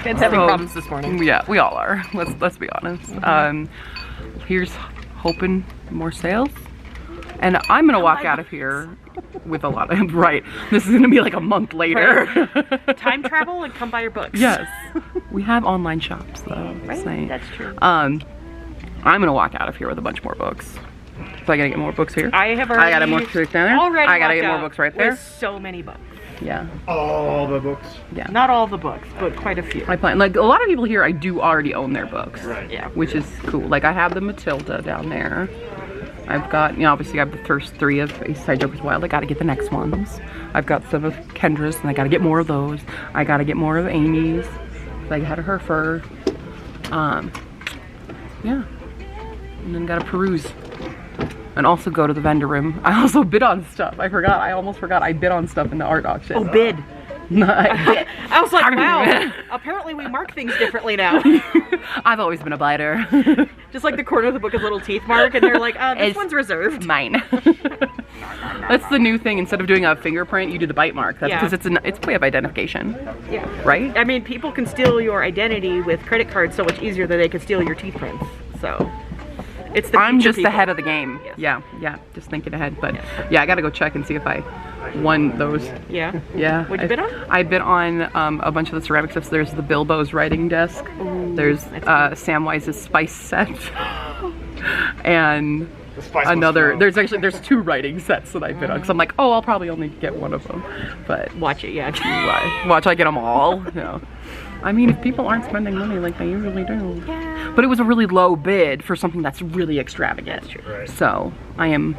Kids having problems this morning. Yeah, we all are. Let's be honest. Here's hoping more sales. And I'm gonna walk out of here with a lot of, right. This is gonna be like a month later. Right. Time travel and come buy your books. Yes. We have online shops though. Right, that's true. I'm gonna walk out of here with a bunch more books. So I gotta get more books here. I have already. I gotta more books down there. Already I gotta walked get more out books right there. with so many books. Yeah. All the books. Yeah. Not all the books, but quite a few. I plan, like a lot of people here I do already own their books. Right. Yeah. Which is cool. Like I have the Matilda down there. I've got, you know, obviously I have the first 3 of East Side Joker's Wild. I gotta get the next ones. I've got some of Kendra's and I gotta get more of those. I gotta get more of Amy's. So I had her fur. Yeah. And then gotta peruse. And also go to the vendor room. I also bid on stuff. I almost forgot I bid on stuff in the art auction. Oh, bid. I was like, wow, Arr. apparently we mark things differently now. I've always been a biter. Just like the corner of the book is a little teeth mark, and they're like, this one's reserved. Mine. That's the new thing. Instead of doing a fingerprint, you do the bite mark. That's Yeah. because it's a way of identification, Yeah. right? I mean, people can steal your identity with credit cards so much easier than they can steal your teeth prints. So, it's the I'm future just people. ahead of the game. Yes. Yeah, just thinking ahead. But yeah, I gotta go check and see if I won those. Yeah. Yeah. What'd you bid on? I bid on a bunch of the ceramic stuff. So there's the Bilbo's writing desk. Ooh, There's that's Samwise's spice set. And The spice another, must go. there's 2 writing sets that I bid on. Because I'm like, oh, I'll probably only get one of them. But Watch it, yeah. watch I get them all. You know. I mean, if people aren't spending money like they usually do. Yeah. But it was a really low bid for something that's really extravagant. That's true. Right. So I am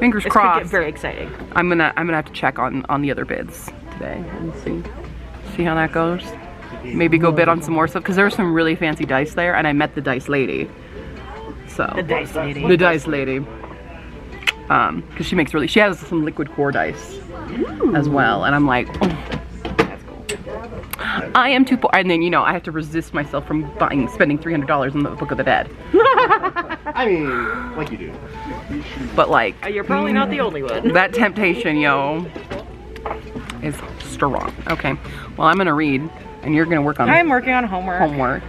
fingers This could crossed. get very exciting. I'm gonna have to check on the other bids today and see how that goes. Maybe go bid on some more stuff because there's some really fancy dice there, and I met the dice lady. So The dice lady. the dice lady. Because she has some liquid core dice as well. And I'm like, oh, that's cool. I am too poor. And then, you know, I have to resist myself from spending $300 on the Book of the Dead. I mean, like you do. But like, You're probably not the only one. that temptation, yo, is strong. Okay, well, I'm gonna read, and you're gonna work on I'm working on homework. homework.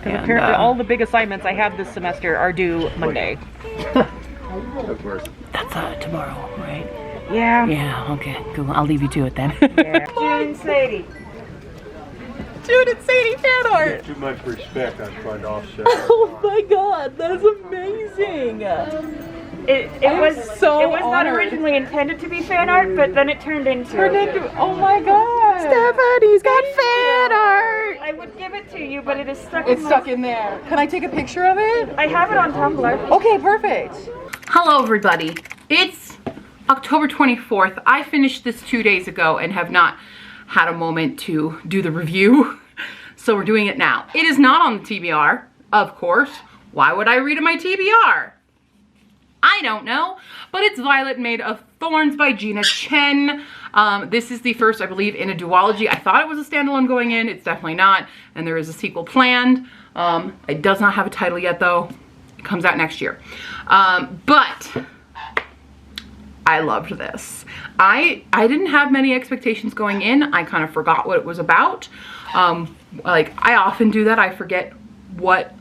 Because apparently all the big assignments I have this semester are due Monday. Of course. That's tomorrow, right? Yeah. Yeah, okay, cool. I'll leave you to it then. Yeah. June and Sadie. June and Sadie fan art. Too much respect, I'm trying to offset. Oh my god, that is amazing. It was not honored. originally intended to be fan art, but then it turned into. Oh my god. Stephanie's got fan art. I would give it to you, but it is stuck. It's stuck in there. Can I take a picture of it? I have it on Tumblr. Okay, perfect. Hello, everybody. It's October 24th. I finished this 2 days ago and have not had a moment to do the review. So we're doing it now. It is not on the TBR, of course. Why would I read in my TBR? I don't know, but it's Violet Made of Thorns by Gina Chen. This is the first, I believe, in a duology. I thought it was a standalone going in. It's definitely not, and there is a sequel planned. It does not have a title yet, though. It comes out next year. But I loved this. I didn't have many expectations going in. I kind of forgot what it was about. Like, I often do that. I forget what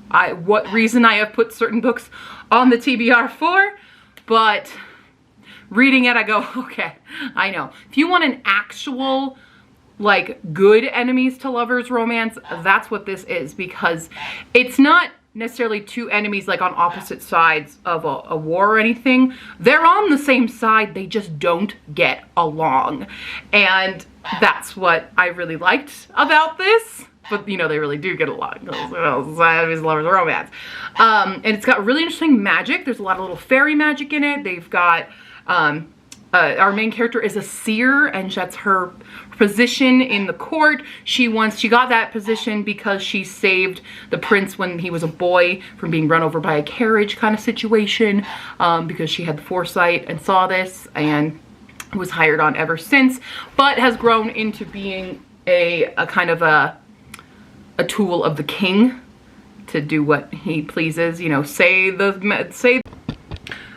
reason I have put certain books on the TBR for, but reading it, I go, okay, I know. If you want an actual, like, good enemies to lovers romance, that's what this is, because it's not necessarily two enemies like on opposite sides of a war or anything. They're on the same side, they just don't get along. And that's what I really liked about this. But, you know, they really do get along. Enemies, lovers, romance. And it's got really interesting magic. There's a lot of little fairy magic in it. They've got, our main character is a seer, and that's her position in the court. She got that position because she saved the prince when he was a boy from being run over by a carriage kind of situation, because she had the foresight and saw this, and was hired on ever since, but has grown into being a kind of a tool of the king to do what he pleases, you know, say.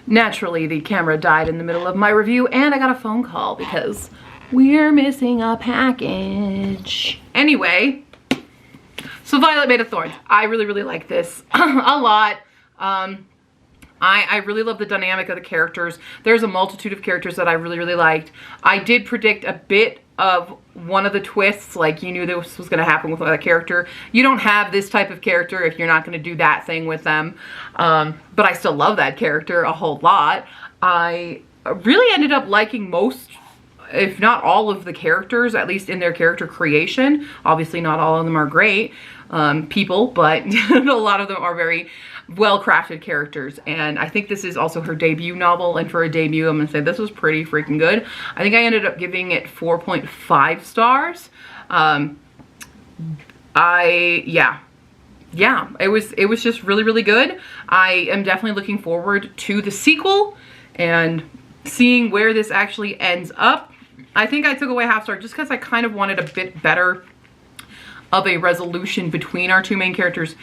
Naturally, the camera died in the middle of my review, and I got a phone call because we're missing a package. Anyway, so Violet Made of Thorns. I really, really like this a lot. I really love the dynamic of the characters. There's a multitude of characters that I really, really liked. I did predict a bit of one of the twists, like you knew this was going to happen with a character. You don't have this type of character if you're not going to do that thing with them. But I still love that character a whole lot. I really ended up liking most, if not all of the characters, at least in their character creation. Obviously not all of them are great people, but a lot of them are very well-crafted characters. And I think this is also her debut novel, and for a debut, I'm gonna say this was pretty freaking good. I think I ended up giving it 4.5 stars. Yeah, it was just really, really good. I am definitely looking forward to the sequel and seeing where this actually ends up. I think I took away half star just because I kind of wanted a bit better of a resolution between our two main characters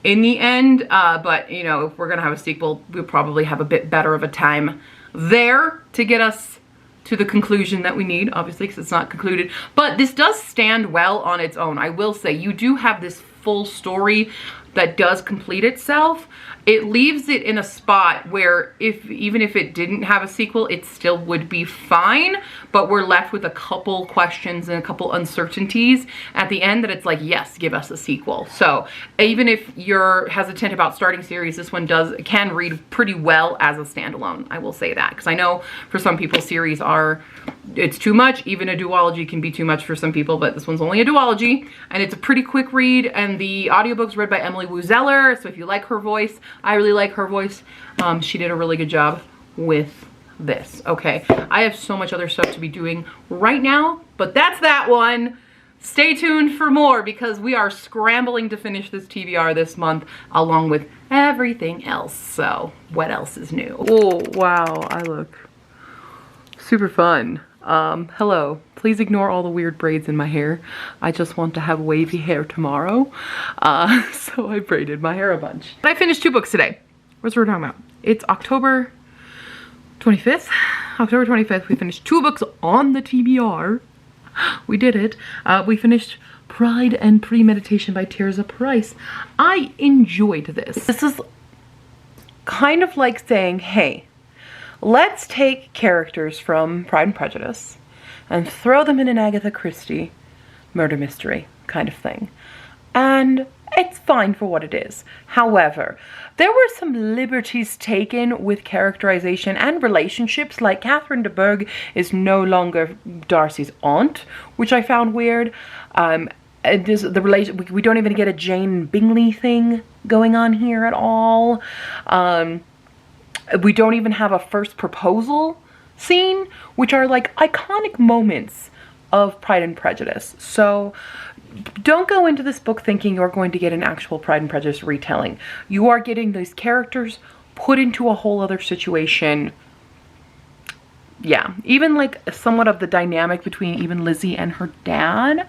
in the end, but you know, if we're gonna have a sequel, we'll probably have a bit better of a time there to get us to the conclusion that we need, obviously, because it's not concluded. But this does stand well on its own. I will say, you do have this full story that does complete itself. It leaves it in a spot where even if it didn't have a sequel, it still would be fine, but we're left with a couple questions and a couple uncertainties at the end that it's like, yes, give us a sequel. So even if you're hesitant about starting series, this one can read pretty well as a standalone. I will say that, because I know for some people series it's too much. Even a duology can be too much for some people, but this one's only a duology, and it's a pretty quick read, and the audiobook's read by Emily Wu Zeller, so if you like her voice, I really like her voice. She did a really good job with this. Okay, I have so much other stuff to be doing right now, but that's that one. Stay tuned for more, because we are scrambling to finish this TBR this month, along with everything else. So what else is new? Oh, wow, I look super fun. Hello. Please ignore all the weird braids in my hair. I just want to have wavy hair tomorrow. So I braided my hair a bunch. I finished 2 books today. What's we're talking about? It's October 25th. October 25th, we finished 2 books on the TBR. We did it. We finished Pride and Premeditation by Tirzah Price. I enjoyed this. This is kind of like saying, hey, let's take characters from Pride and Prejudice and throw them in an Agatha Christie murder mystery kind of thing. And it's fine for what it is. However, there were some liberties taken with characterization and relationships, like Catherine de Bourgh is no longer Darcy's aunt, which I found weird. We don't even get a Jane Bingley thing going on here at all. We don't even have a first proposal scene, which are like iconic moments of Pride and Prejudice. So don't go into this book thinking you're going to get an actual Pride and Prejudice retelling. You are getting these characters put into a whole other situation. Yeah, even like somewhat of the dynamic between even Lizzie and her dad,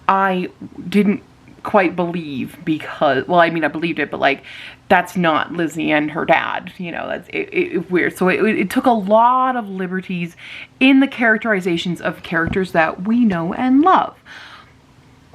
I didn't quite believe, because, well, I mean, I believed it, but like, that's not Lizzie and her dad, you know, that's weird. So it took a lot of liberties in the characterizations of characters that we know and love.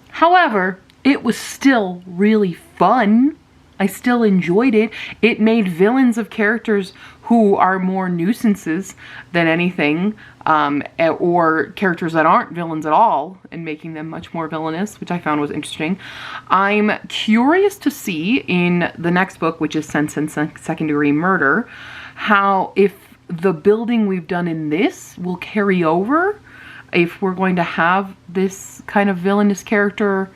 However, it was still really fun. I still enjoyed it. It made villains of characters who are more nuisances than anything, or characters that aren't villains at all, and making them much more villainous, which I found was interesting. I'm curious to see in the next book, which is Sense and Second Degree Murder, how if the building we've done in this will carry over, if we're going to have this kind of villainous character,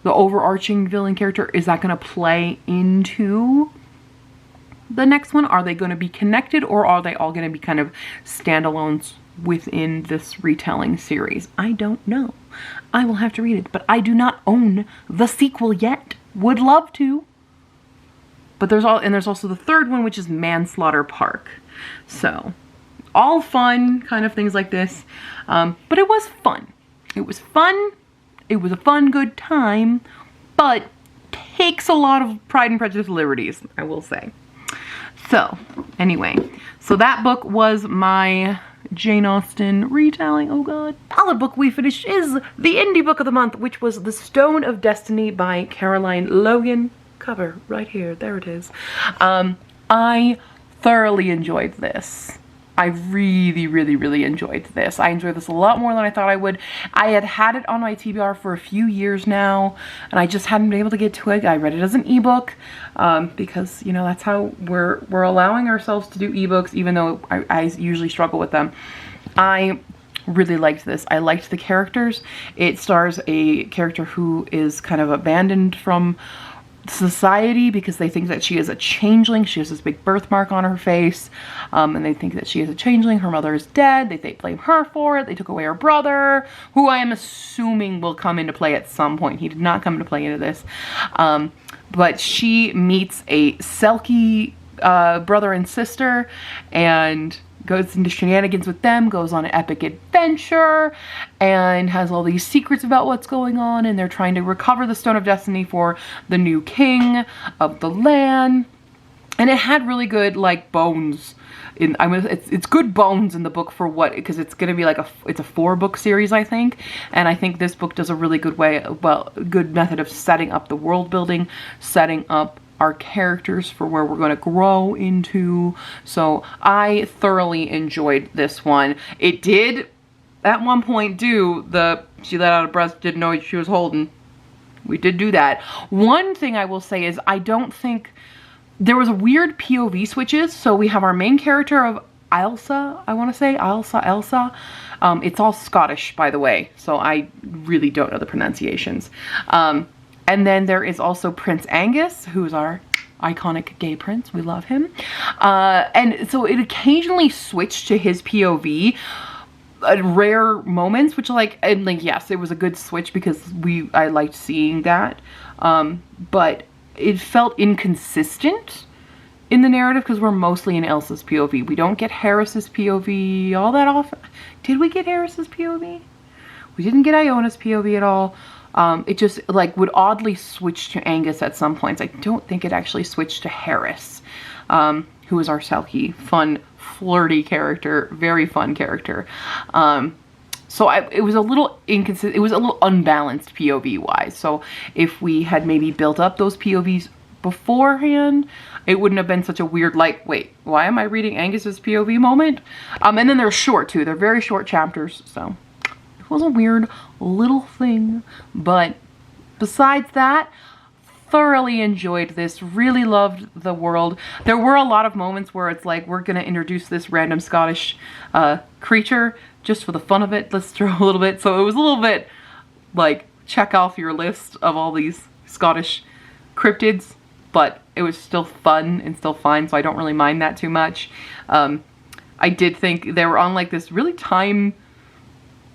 the overarching villain character, is that going to play into the next one? Are they going to be connected, or are they all going to be kind of standalones within this retelling series? I don't know. I will have to read it, but I do not own the sequel yet. Would love to. But there's also the third one, which is Manslaughter Park. So all fun kind of things like this. But it was fun. It was fun. It was a fun, good time, but takes a lot of Pride and Prejudice liberties, I will say. So, anyway, so that book was my Jane Austen retelling. Oh god. Other book we finished is the indie book of the month, which was The Stone of Destiny by Caroline Logan. Cover right here. There it is. I thoroughly enjoyed this. I really, really, really enjoyed this. I enjoyed this a lot more than I thought I would. I had it on my TBR for a few years now, and I just hadn't been able to get to it. I read it as an ebook, because, you know, that's how we're allowing ourselves to do ebooks, even though I usually struggle with them. I really liked this. I liked the characters. It stars a character who is kind of abandoned from society because they think that she is a changeling. She has this big birthmark on her face, and they think that she is a changeling. Her mother is dead. They blame her for it. They took away her brother, who I am assuming will come into play at some point. He did not come into play into this, but she meets a Selkie brother and sister and goes into shenanigans with them, goes on an epic adventure, and has all these secrets about what's going on, and they're trying to recover the Stone of Destiny for the new king of the land. And it had really good, like, bones. It's good bones in the book for what, because it's going to be like it's a 4-book series, I think. And I think this book does a really good good method of setting up the world building, setting up our characters for where we're going to grow into. So I thoroughly enjoyed this one. It did at one point she let out a breath, didn't know what she was holding. We did do that. One thing I will say is I don't think there was a weird POV switches. So we have our main character of Ailsa, I want to say Elsa. It's all Scottish, by the way, so I really don't know the pronunciations. And then there is also Prince Angus, who's our iconic gay prince. We love him. And so it occasionally switched to his POV at rare moments, which yes, it was a good switch because I liked seeing that. But it felt inconsistent in the narrative because we're mostly in Elsa's POV. We don't get Harris's POV all that often. Did we get Harris's POV? We didn't get Iona's POV at all. It just like would oddly switch to Angus at some points. I don't think it actually switched to Harris, who is our Selkie. Fun, flirty character, very fun character. So it was a little inconsistent. It was a little unbalanced POV wise. So if we had maybe built up those POVs beforehand, it wouldn't have been such a weird, like, wait, why am I reading Angus's POV moment? And then they're short too. They're very short chapters. So it was a weird little thing. But besides that, thoroughly enjoyed this. Really loved the world. There were a lot of moments where it's like, we're going to introduce this random Scottish creature just for the fun of it. Let's throw a little bit. So it was a little bit like, check off your list of all these Scottish cryptids, but it was still fun and still fine, so I don't really mind that too much. I did think they were on like this really time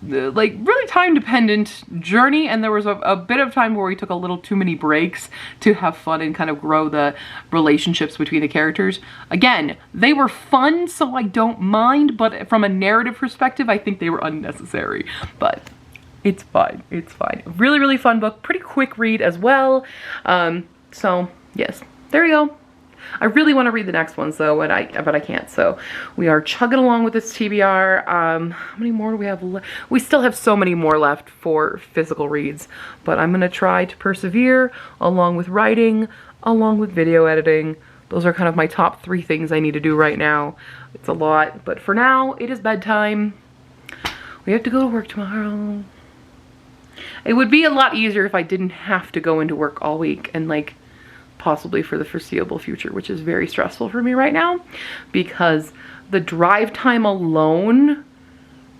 dependent journey, and there was a bit of time where we took a little too many breaks to have fun and kind of grow the relationships between the characters. Again, they were fun, so I don't mind, but from a narrative perspective, I think they were unnecessary. But it's fine. It's fine. Really, really fun book. Pretty quick read as well. So yes, there you go. I really want to read the next ones though, but I can't. So we are chugging along with this TBR. How many more do we have left? We still have so many more left for physical reads, but I'm going to try to persevere along with writing, along with video editing. Those are kind of my top 3 things I need to do right now. It's a lot, but for now it is bedtime. We have to go to work tomorrow. It would be a lot easier if I didn't have to go into work all week and like possibly for the foreseeable future, which is very stressful for me right now because the drive time alone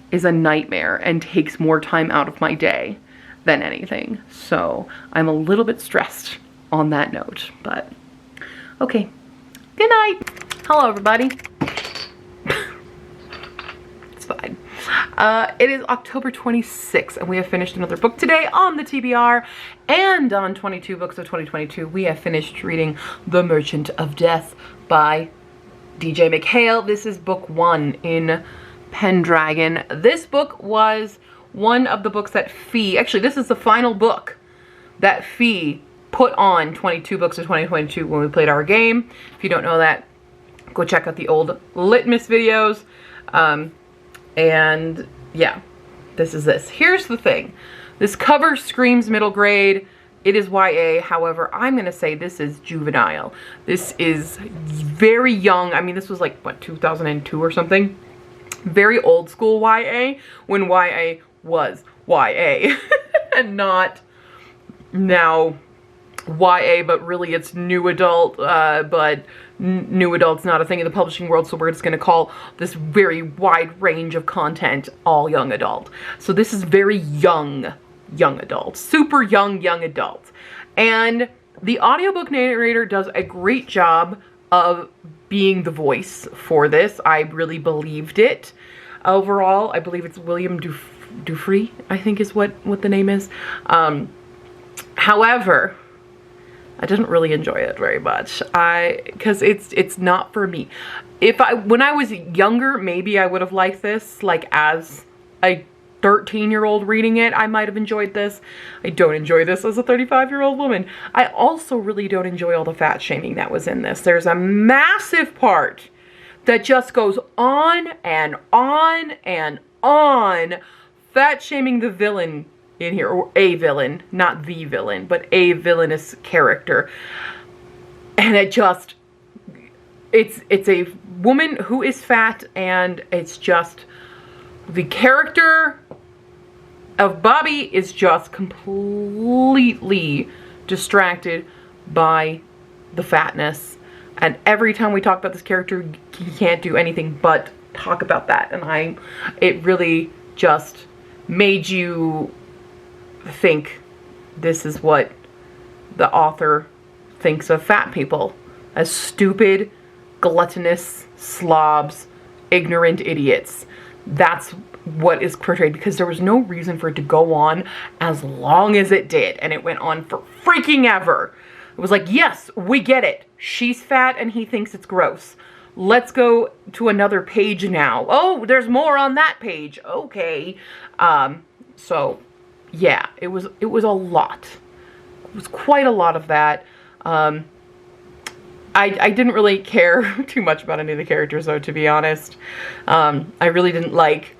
is a nightmare and takes more time out of my day than anything. So I'm a little bit stressed on that note, but okay. Good night. Hello, everybody. It's fine. It is October 26th and we have finished another book today on the TBR, and on 22 Books of 2022 we have finished reading The Merchant of Death by DJ MacHale. This is book 1 in Pendragon. This book was one of the books that Fee, actually this is the final book that Fee put on 22 Books of 2022 when we played our game. If you don't know that, go check out the old Litmus videos. And yeah, this is this. Here's the thing. This cover screams middle grade. It is YA. However, I'm going to say this is juvenile. This is very young. I mean, this was like, what, 2002 or something? Very old school YA, when YA was YA. And not now YA, but really it's new adult, but new adult's not a thing in the publishing world, so we're just going to call this very wide range of content all young adult. So this is very young adult, super young adult. And the audiobook narrator does a great job of being the voice for this. I really believed it. Overall, I believe it's William Dufresne, I think is what the name is. However, I didn't really enjoy it very much. Because it's not for me. When I was younger, maybe I would have liked this. Like as a 13-year-old reading it, I might have enjoyed this. I don't enjoy this as a 35-year-old woman. I also really don't enjoy all the fat shaming that was in this. There's a massive part that just goes on and on and on, fat shaming the villain in here, or a villain, not the villain, but a villainous character. And it just, it's a woman who is fat, and it's just, the character of Bobby is just completely distracted by the fatness. And every time we talk about this character, he can't do anything but talk about that. And it really just made you think this is what the author thinks of fat people, as stupid, gluttonous slobs, ignorant idiots. That's what is portrayed, because there was no reason for it to go on as long as it did, and it went on for freaking ever. It was like, yes, we get it. She's fat and he thinks it's gross. Let's go to another page now. Oh, there's more on that page. Okay. So yeah, it was a lot. It was quite a lot of that. I didn't really care too much about any of the characters though, to be honest. I really didn't like,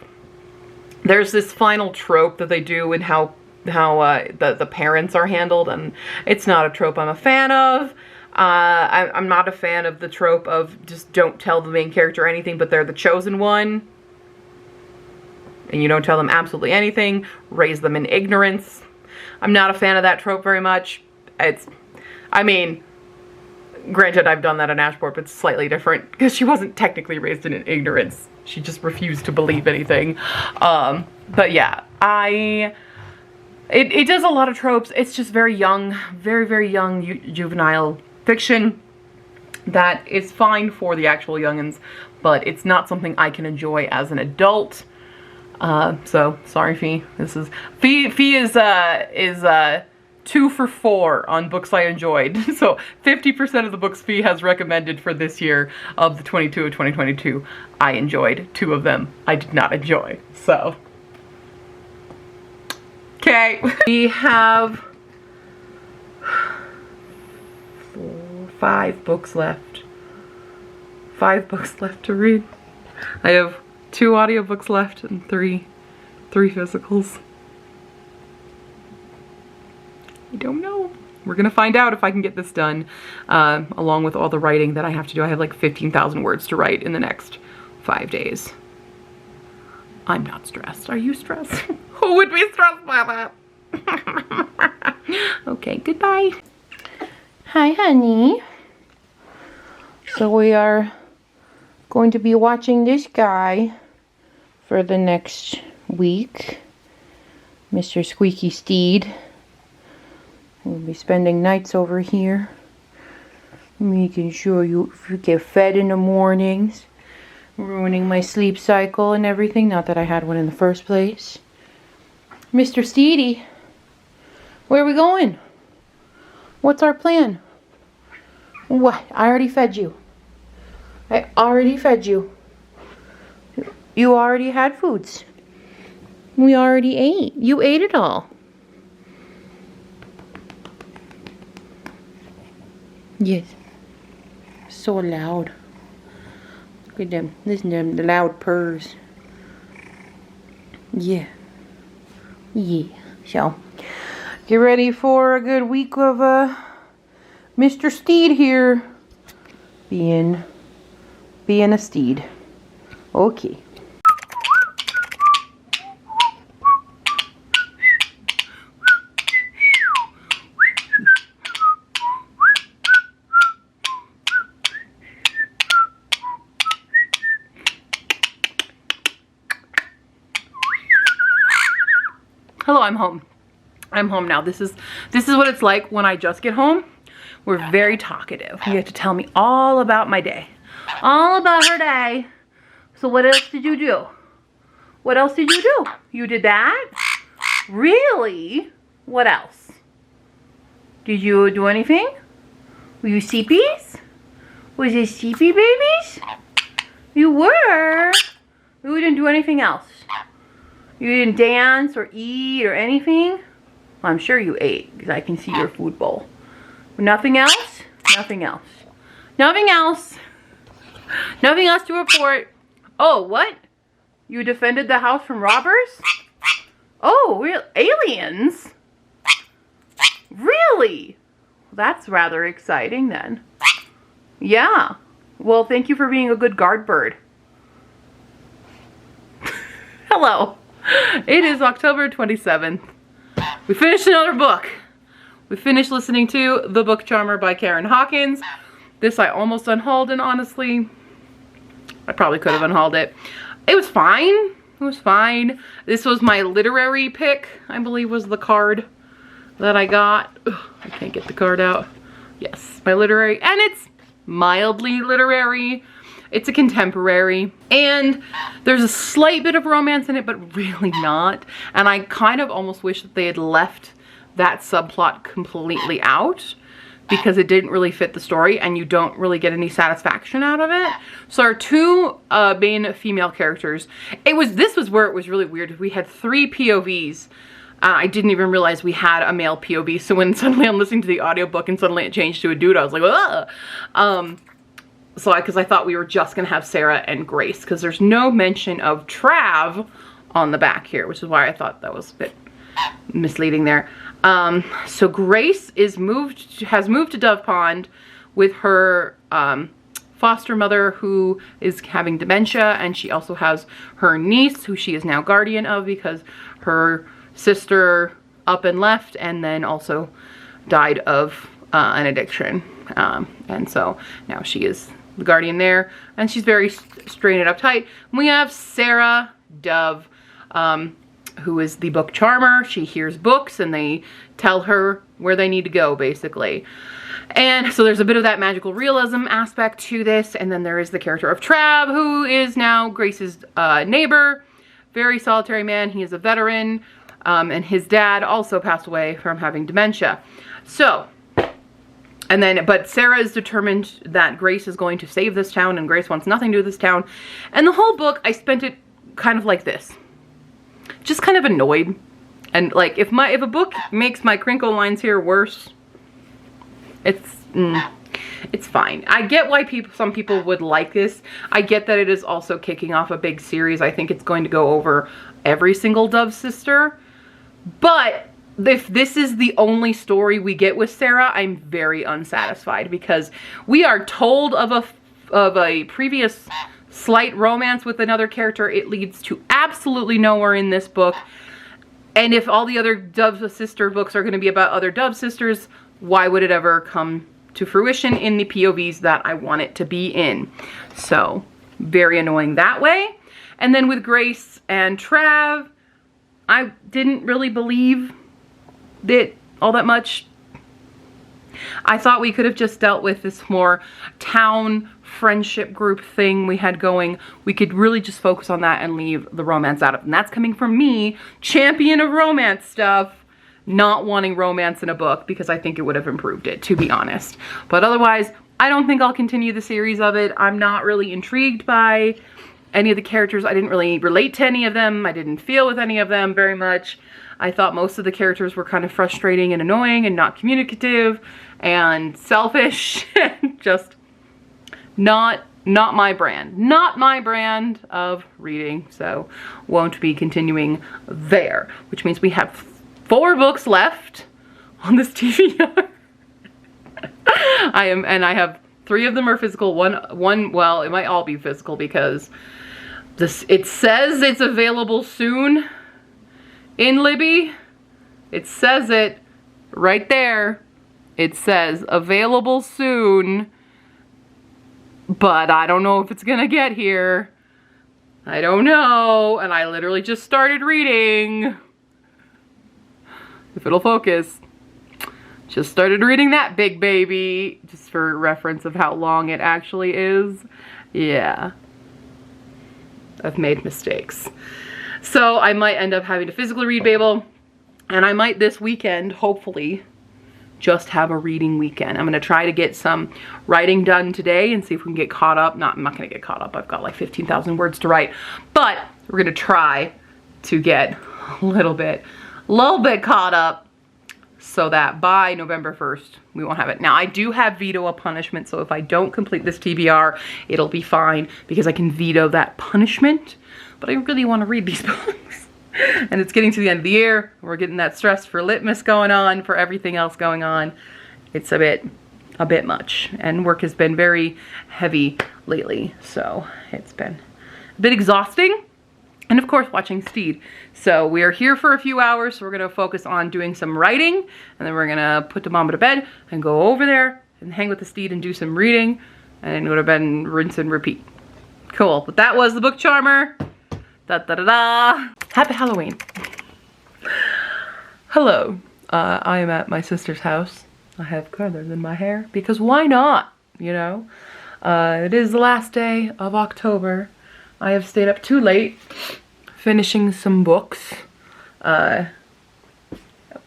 there's this final trope that they do in how the parents are handled, and it's not a trope I'm a fan of. I'm not a fan of the trope of just don't tell the main character anything, but they're the chosen one. And you don't tell them absolutely anything. Raise them in ignorance. I'm not a fan of that trope very much. I mean, granted, I've done that in Ashport, but it's slightly different because she wasn't technically raised in ignorance. She just refused to believe anything. But yeah, it does a lot of tropes. It's just very young, very, very young juvenile fiction that is fine for the actual youngins, but it's not something I can enjoy as an adult. So sorry, Fee. Fee is 2 for 4 on books I enjoyed. So 50% of the books Fee has recommended for this year of the 22 of 2022, I enjoyed. 2 of them I did not enjoy. So okay, we have 5 books left. 5 books left to read. I have 2 audiobooks left and 3 physicals. I don't know. We're gonna find out if I can get this done, along with all the writing that I have to do. I have like 15,000 words to write in the next 5 days. I'm not stressed. Are you stressed? Who would be stressed by that? Okay, goodbye. Hi, honey. So we are going to be watching this guy for the next week. Mr. Squeaky Steed. We'll be spending nights over here, making sure you get fed in the mornings, ruining my sleep cycle and everything. Not that I had one in the first place. Mr. Steedy, where are we going? What's our plan? What? I already fed you. I already fed you. You already had foods. We already ate. You ate it all. Yes. So loud. Look at them. Listen to them, the loud purrs. Yeah. Yeah. So, get ready for a good week of Mr. Steed here. Being a steed. Okay. Hello, I'm home. I'm home now. This is what it's like when I just get home. We're very talkative. You have to tell me all about my day. All about her day. So what else did you do? What else did you do? You did that? Really? What else? Did you do anything? Were you sleepies? Was it sleepy babies? You were? You didn't do anything else? You didn't dance or eat or anything? Well, I'm sure you ate because I can see your food bowl. Nothing else? Nothing else. Nothing else. Nothing else to report. Oh, what? You defended the house from robbers? Oh, real aliens? Really? That's rather exciting then. Yeah. Well, thank you for being a good guard bird. Hello. It is October 27th. We finished another book. We finished listening to The Book Charmer by Karen Hawkins. This I almost unhauled, and honestly, I probably could have unhauled it. It was fine. It was fine. This was my literary pick, I believe was the card that I got. Ugh, I can't get the card out. Yes, my literary, and it's mildly literary. It's a contemporary, and there's a slight bit of romance in it, but really not. And I kind of almost wish that they had left that subplot completely out, because it didn't really fit the story and you don't really get any satisfaction out of it. So our two main female characters, this was where it was really weird. We had 3 POVs. I didn't even realize we had a male POV. So when suddenly I'm listening to the audiobook and suddenly it changed to a dude, I was like, ugh. Because I thought we were just gonna have Sarah and Grace, because there's no mention of Trav on the back here, which is why I thought that was a bit misleading there. So Grace has moved to Dove Pond with her foster mother, who is having dementia, and she also has her niece, who she is now guardian of because her sister up and left, and then also died of an addiction. And so now she is the guardian there, and she's very strained and uptight. We have Sarah Dove, who is the book charmer. She hears books and they tell her where they need to go, basically. And so there's a bit of that magical realism aspect to this. And then there is the character of Trav, who is now Grace's neighbor. Very solitary man. He is a veteran. And his dad also passed away from having dementia. So, but Sarah is determined that Grace is going to save this town, and Grace wants nothing to do with this town. And the whole book, I spent it kind of like this. Just kind of annoyed. And like, if a book makes my crinkle lines here worse, it's fine. I get why some people would like this. I get that it is also kicking off a big series. I think it's going to go over every single Dove sister. But if this is the only story we get with Sarah, I'm very unsatisfied, because we are told of a previous slight romance with another character. It leads to absolutely nowhere in this book. And if all the other Dove sister books are going to be about other Dove sisters, why would it ever come to fruition in the POVs that I want it to be in? So, very annoying that way. And then with Grace and Trav, I didn't really believe it all that much. I thought we could have just dealt with this more town friendship group thing we had going. We could really just focus on that and leave the romance out of it. And that's coming from me, champion of romance stuff, not wanting romance in a book, because I think it would have improved it, to be honest. But otherwise, I don't think I'll continue the series of it. I'm not really intrigued by any of the characters. I didn't really relate to any of them. I didn't feel with any of them very much. I thought most of the characters were kind of frustrating and annoying and not communicative and selfish and just not my brand. Not my brand of reading, so won't be continuing there. Which means we have 4 books left on this TBR. I have 3 of them are physical. One, well, it might all be physical because it says it's available soon in Libby. It says it right there. It says available soon, but I don't know if it's gonna get here. I don't know, and I literally just started reading. If it'll focus. Just started reading that big baby, just for reference of how long it actually is. Yeah. I've made mistakes. So I might end up having to physically read Babel, and I might this weekend, hopefully, just have a reading weekend. I'm gonna try to get some writing done today and see if we can get caught up. I'm not gonna get caught up. I've got like 15,000 words to write, but we're gonna try to get a little bit caught up so that by November 1st, we won't have it. Now, I do have veto a punishment, so if I don't complete this TBR, it'll be fine because I can veto that punishment, but I really want to read these books. And it's getting to the end of the year. We're getting that stress for litmus going on, for everything else going on. It's a bit much, and work has been very heavy lately, so it's been a bit exhausting. And of course, watching Steed. So we are here for a few hours, so we're gonna focus on doing some writing, and then we're gonna put the mama to bed and go over there and hang with the Steed and do some reading, and then go to bed and rinse and repeat. Cool, but that was the book charmer. Da da da da. Happy Halloween. Hello, I am at my sister's house. I have colors in my hair because why not, you know? It is the last day of October. I have stayed up too late finishing some books.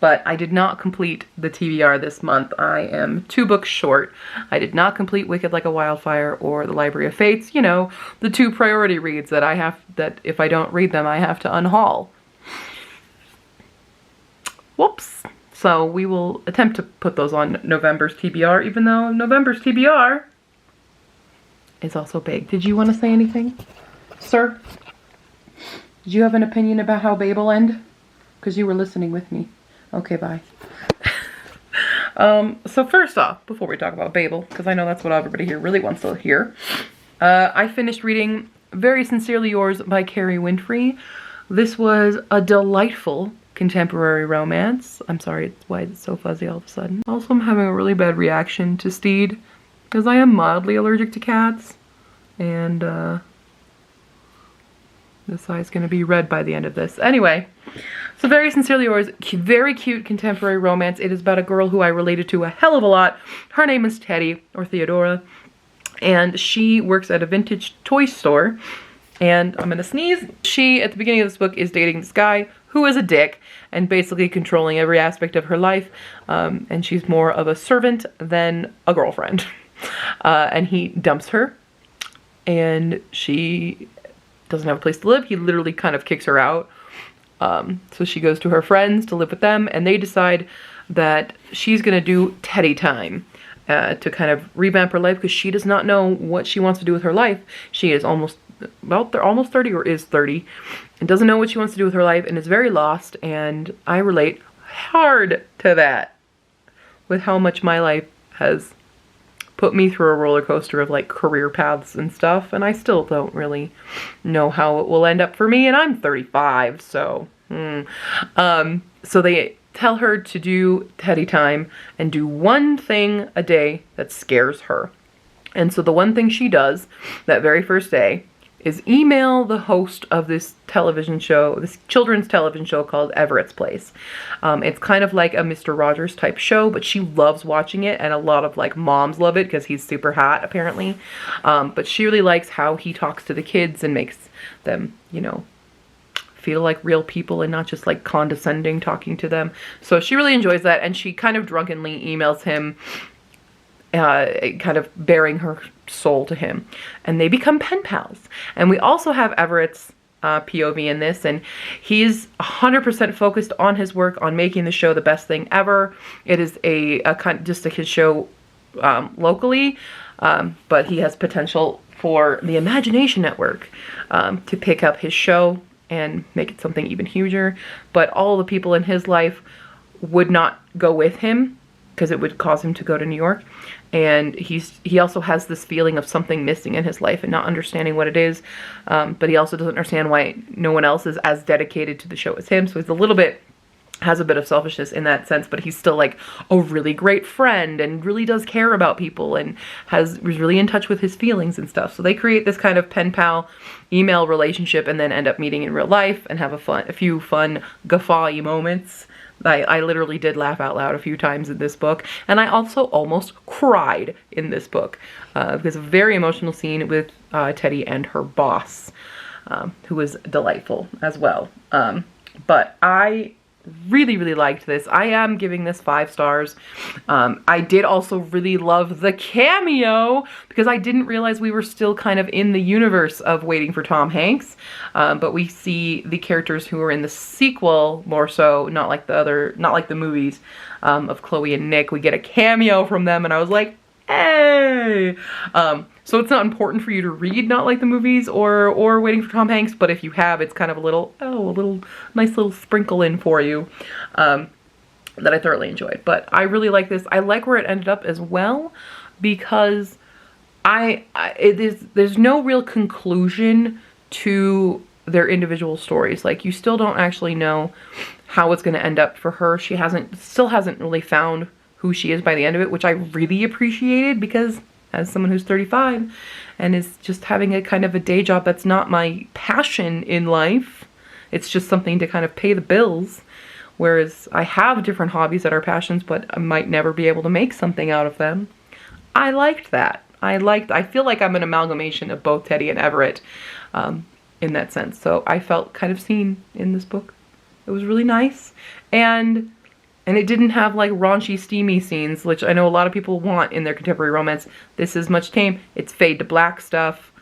but I did not complete the TBR this month. I am 2 books short. I did not complete Wicked Like a Wildfire or The Library of Fates, you know, the 2 priority reads that if I don't read them, I have to unhaul. Whoops. So we will attempt to put those on November's TBR, even though November's TBR is also big. Did you want to say anything, sir? Did you have an opinion about how Babel ended? Because you were listening with me. Okay, bye. So first off, before we talk about Babel, because I know that's what everybody here really wants to hear, I finished reading Very Sincerely Yours by Kerry Winfrey. This was a delightful contemporary romance. I'm sorry, why it's so fuzzy all of a sudden. Also, I'm having a really bad reaction to Steed, because I am mildly allergic to cats, and this eye's gonna be red by the end of this. Anyway, so Very Sincerely Yours, very cute contemporary romance. It is about a girl who I related to a hell of a lot. Her name is Teddy, or Theodora, and she works at a vintage toy store, and I'm gonna sneeze. She, at the beginning of this book, is dating this guy who is a dick and basically controlling every aspect of her life, and she's more of a servant than a girlfriend. And he dumps her, and she doesn't have a place to live. He literally kind of kicks her out. So she goes to her friends to live with them, and they decide that she's gonna do Teddy time to kind of revamp her life, because she does not know what she wants to do with her life. She is almost 30, or is 30, and doesn't know what she wants to do with her life, and is very lost, and I relate hard to that with how much my life has put me through a roller coaster of like career paths and stuff, and I still don't really know how it will end up for me, and I'm 35, so so they tell her to do Teddy time and do one thing a day that scares her. And so the one thing she does that very first day is email the host of this television show, this children's television show called Everett's Place. It's kind of like a Mr. Rogers type show, but she loves watching it, and a lot of like moms love it because he's super hot apparently. But she really likes how he talks to the kids and makes them, you know, feel like real people and not just like condescending talking to them. So she really enjoys that, and she kind of drunkenly emails him, kind of bearing her soul to him, and they become pen pals. And we also have Everett's POV in this, and he's 100% focused on his work, on making the show the best thing ever. It is just like his show locally, but he has potential for the Imagination Network to pick up his show and make it something even huger. But all the people in his life would not go with him because it would cause him to go to New York. And he also has this feeling of something missing in his life and not understanding what it is. But he also doesn't understand why no one else is as dedicated to the show as him. So he's has a bit of selfishness in that sense, but he's still like a really great friend and really does care about people and was really in touch with his feelings and stuff. So they create this kind of pen pal email relationship, and then end up meeting in real life and have a few fun guffawy moments. I literally did laugh out loud a few times in this book, and I also almost cried in this book because of a very emotional scene with Teddy and her boss, who was delightful as well. But I really liked this. I am giving this 5 stars. I did also really love the cameo, because I didn't realize we were still kind of in the universe of Waiting for Tom Hanks, but we see the characters who are in the sequel more so, not like the movies of Chloe and Nick. We get a cameo from them, and I was like, hey! So it's not important for you to read Not Like the Movies or Waiting for Tom Hanks, but if you have, it's kind of a little nice little sprinkle in for you that I thoroughly enjoyed. But I really like this. I like where it ended up as well, because there's no real conclusion to their individual stories. Like, you still don't actually know how it's going to end up for her. She still hasn't really found who she is by the end of it, which I really appreciated, because as someone who's 35 and is just having a kind of a day job that's not my passion in life, it's just something to kind of pay the bills, whereas I have different hobbies that are passions, but I might never be able to make something out of them. I liked that. I feel like I'm an amalgamation of both Teddy and Everett in that sense, so I felt kind of seen in this book. It was really nice, and And it didn't have like raunchy, steamy scenes, which I know a lot of people want in their contemporary romance. This is much tame. It's fade to black stuff,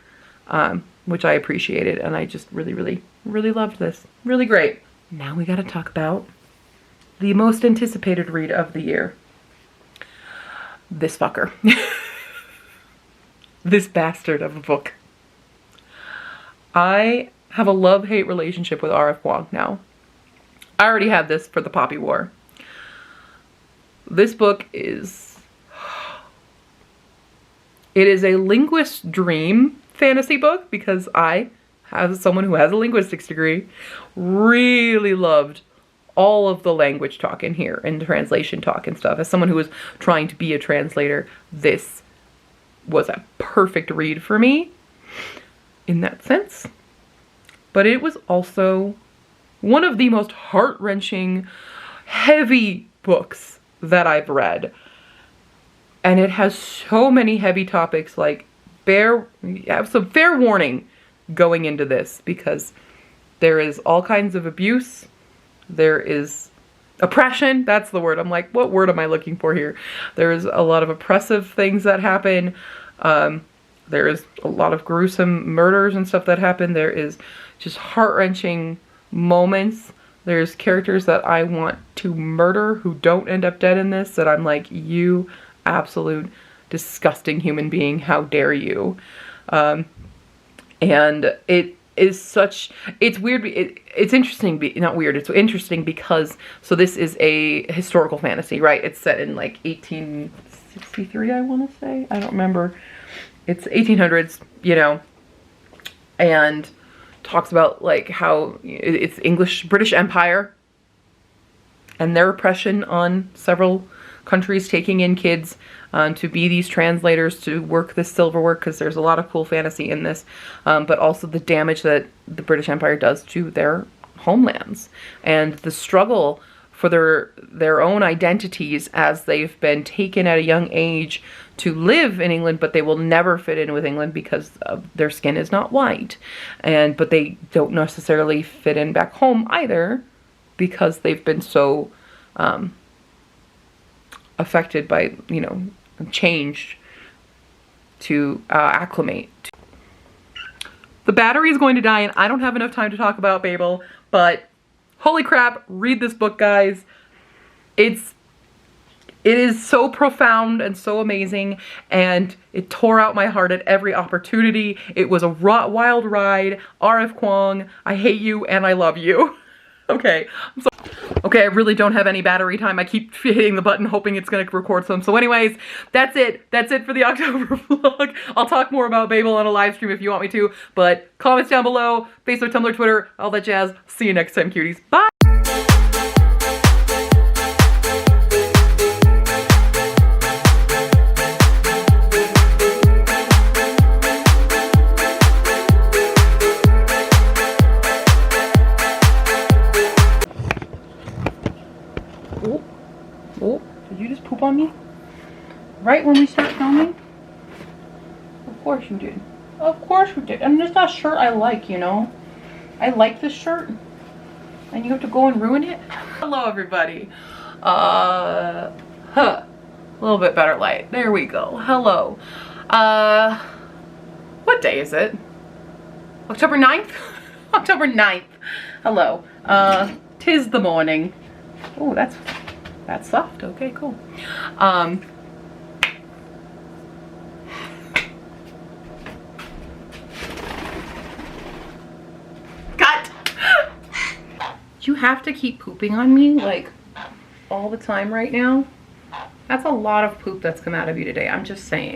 which I appreciated. And I just really, really, really loved this. Really great. Now we gotta talk about the most anticipated read of the year. This fucker. This bastard of a book. I have a love-hate relationship with R.F. Kuang now. I already had this for the Poppy War. This book is... It is a linguist's dream fantasy book because I, as someone who has a linguistics degree, really loved all of the language talk in here and translation talk and stuff. As someone who was trying to be a translator, this was a perfect read for me in that sense. But it was also one of the most heart-wrenching, heavy books that I've read. And it has so many heavy topics, like have some fair warning going into this, because there is all kinds of abuse. There is oppression. That's the word. I'm like, what word am I looking for here? There's a lot of oppressive things that happen. There is a lot of gruesome murders and stuff that happen. There is just heart-wrenching moments. There's characters that I want to murder who don't end up dead in this, that I'm like, you absolute disgusting human being, how dare you. And it is such, it's weird, it's interesting, not weird, it's interesting because, so this is a historical fantasy, right? It's set in like 1863, I want to say, I don't remember. It's 1800s, you know, and talks about like how it's British Empire and their oppression on several countries taking in kids to be these translators, to work this silver work, because there's a lot of cool fantasy in this, but also the damage that the British Empire does to their homelands and the struggle for their own identities as they've been taken at a young age to live in England, but they will never fit in with England because their skin is not white, but they don't necessarily fit in back home either because they've been so affected by, you know, change to acclimate. The battery is going to die and I don't have enough time to talk about Babel, but holy crap, read this book, guys. It is so profound and so amazing, and it tore out my heart at every opportunity. It was a wild ride. R.F. Kuang, I hate you and I love you. Okay, okay, I really don't have any battery time. I keep hitting the button hoping it's going to record some. So anyways, that's it. That's it for the October vlog. I'll talk more about Babel on a live stream if you want me to, but comments down below, Facebook, Tumblr, Twitter, all that jazz. See you next time, cuties. Bye! Oh, did you just poop on me? Right when we start filming? Of course you did. Of course you did. And it's not a shirt I like, you know? I like this shirt. And you have to go and ruin it? Hello, everybody. A little bit better light. There we go. Hello. What day is it? October 9th? October 9th. Hello. 'Tis the morning. Oh, that's soft. Okay, cool. Cut! You have to keep pooping on me like all the time right now? That's a lot of poop that's come out of you today. I'm just saying.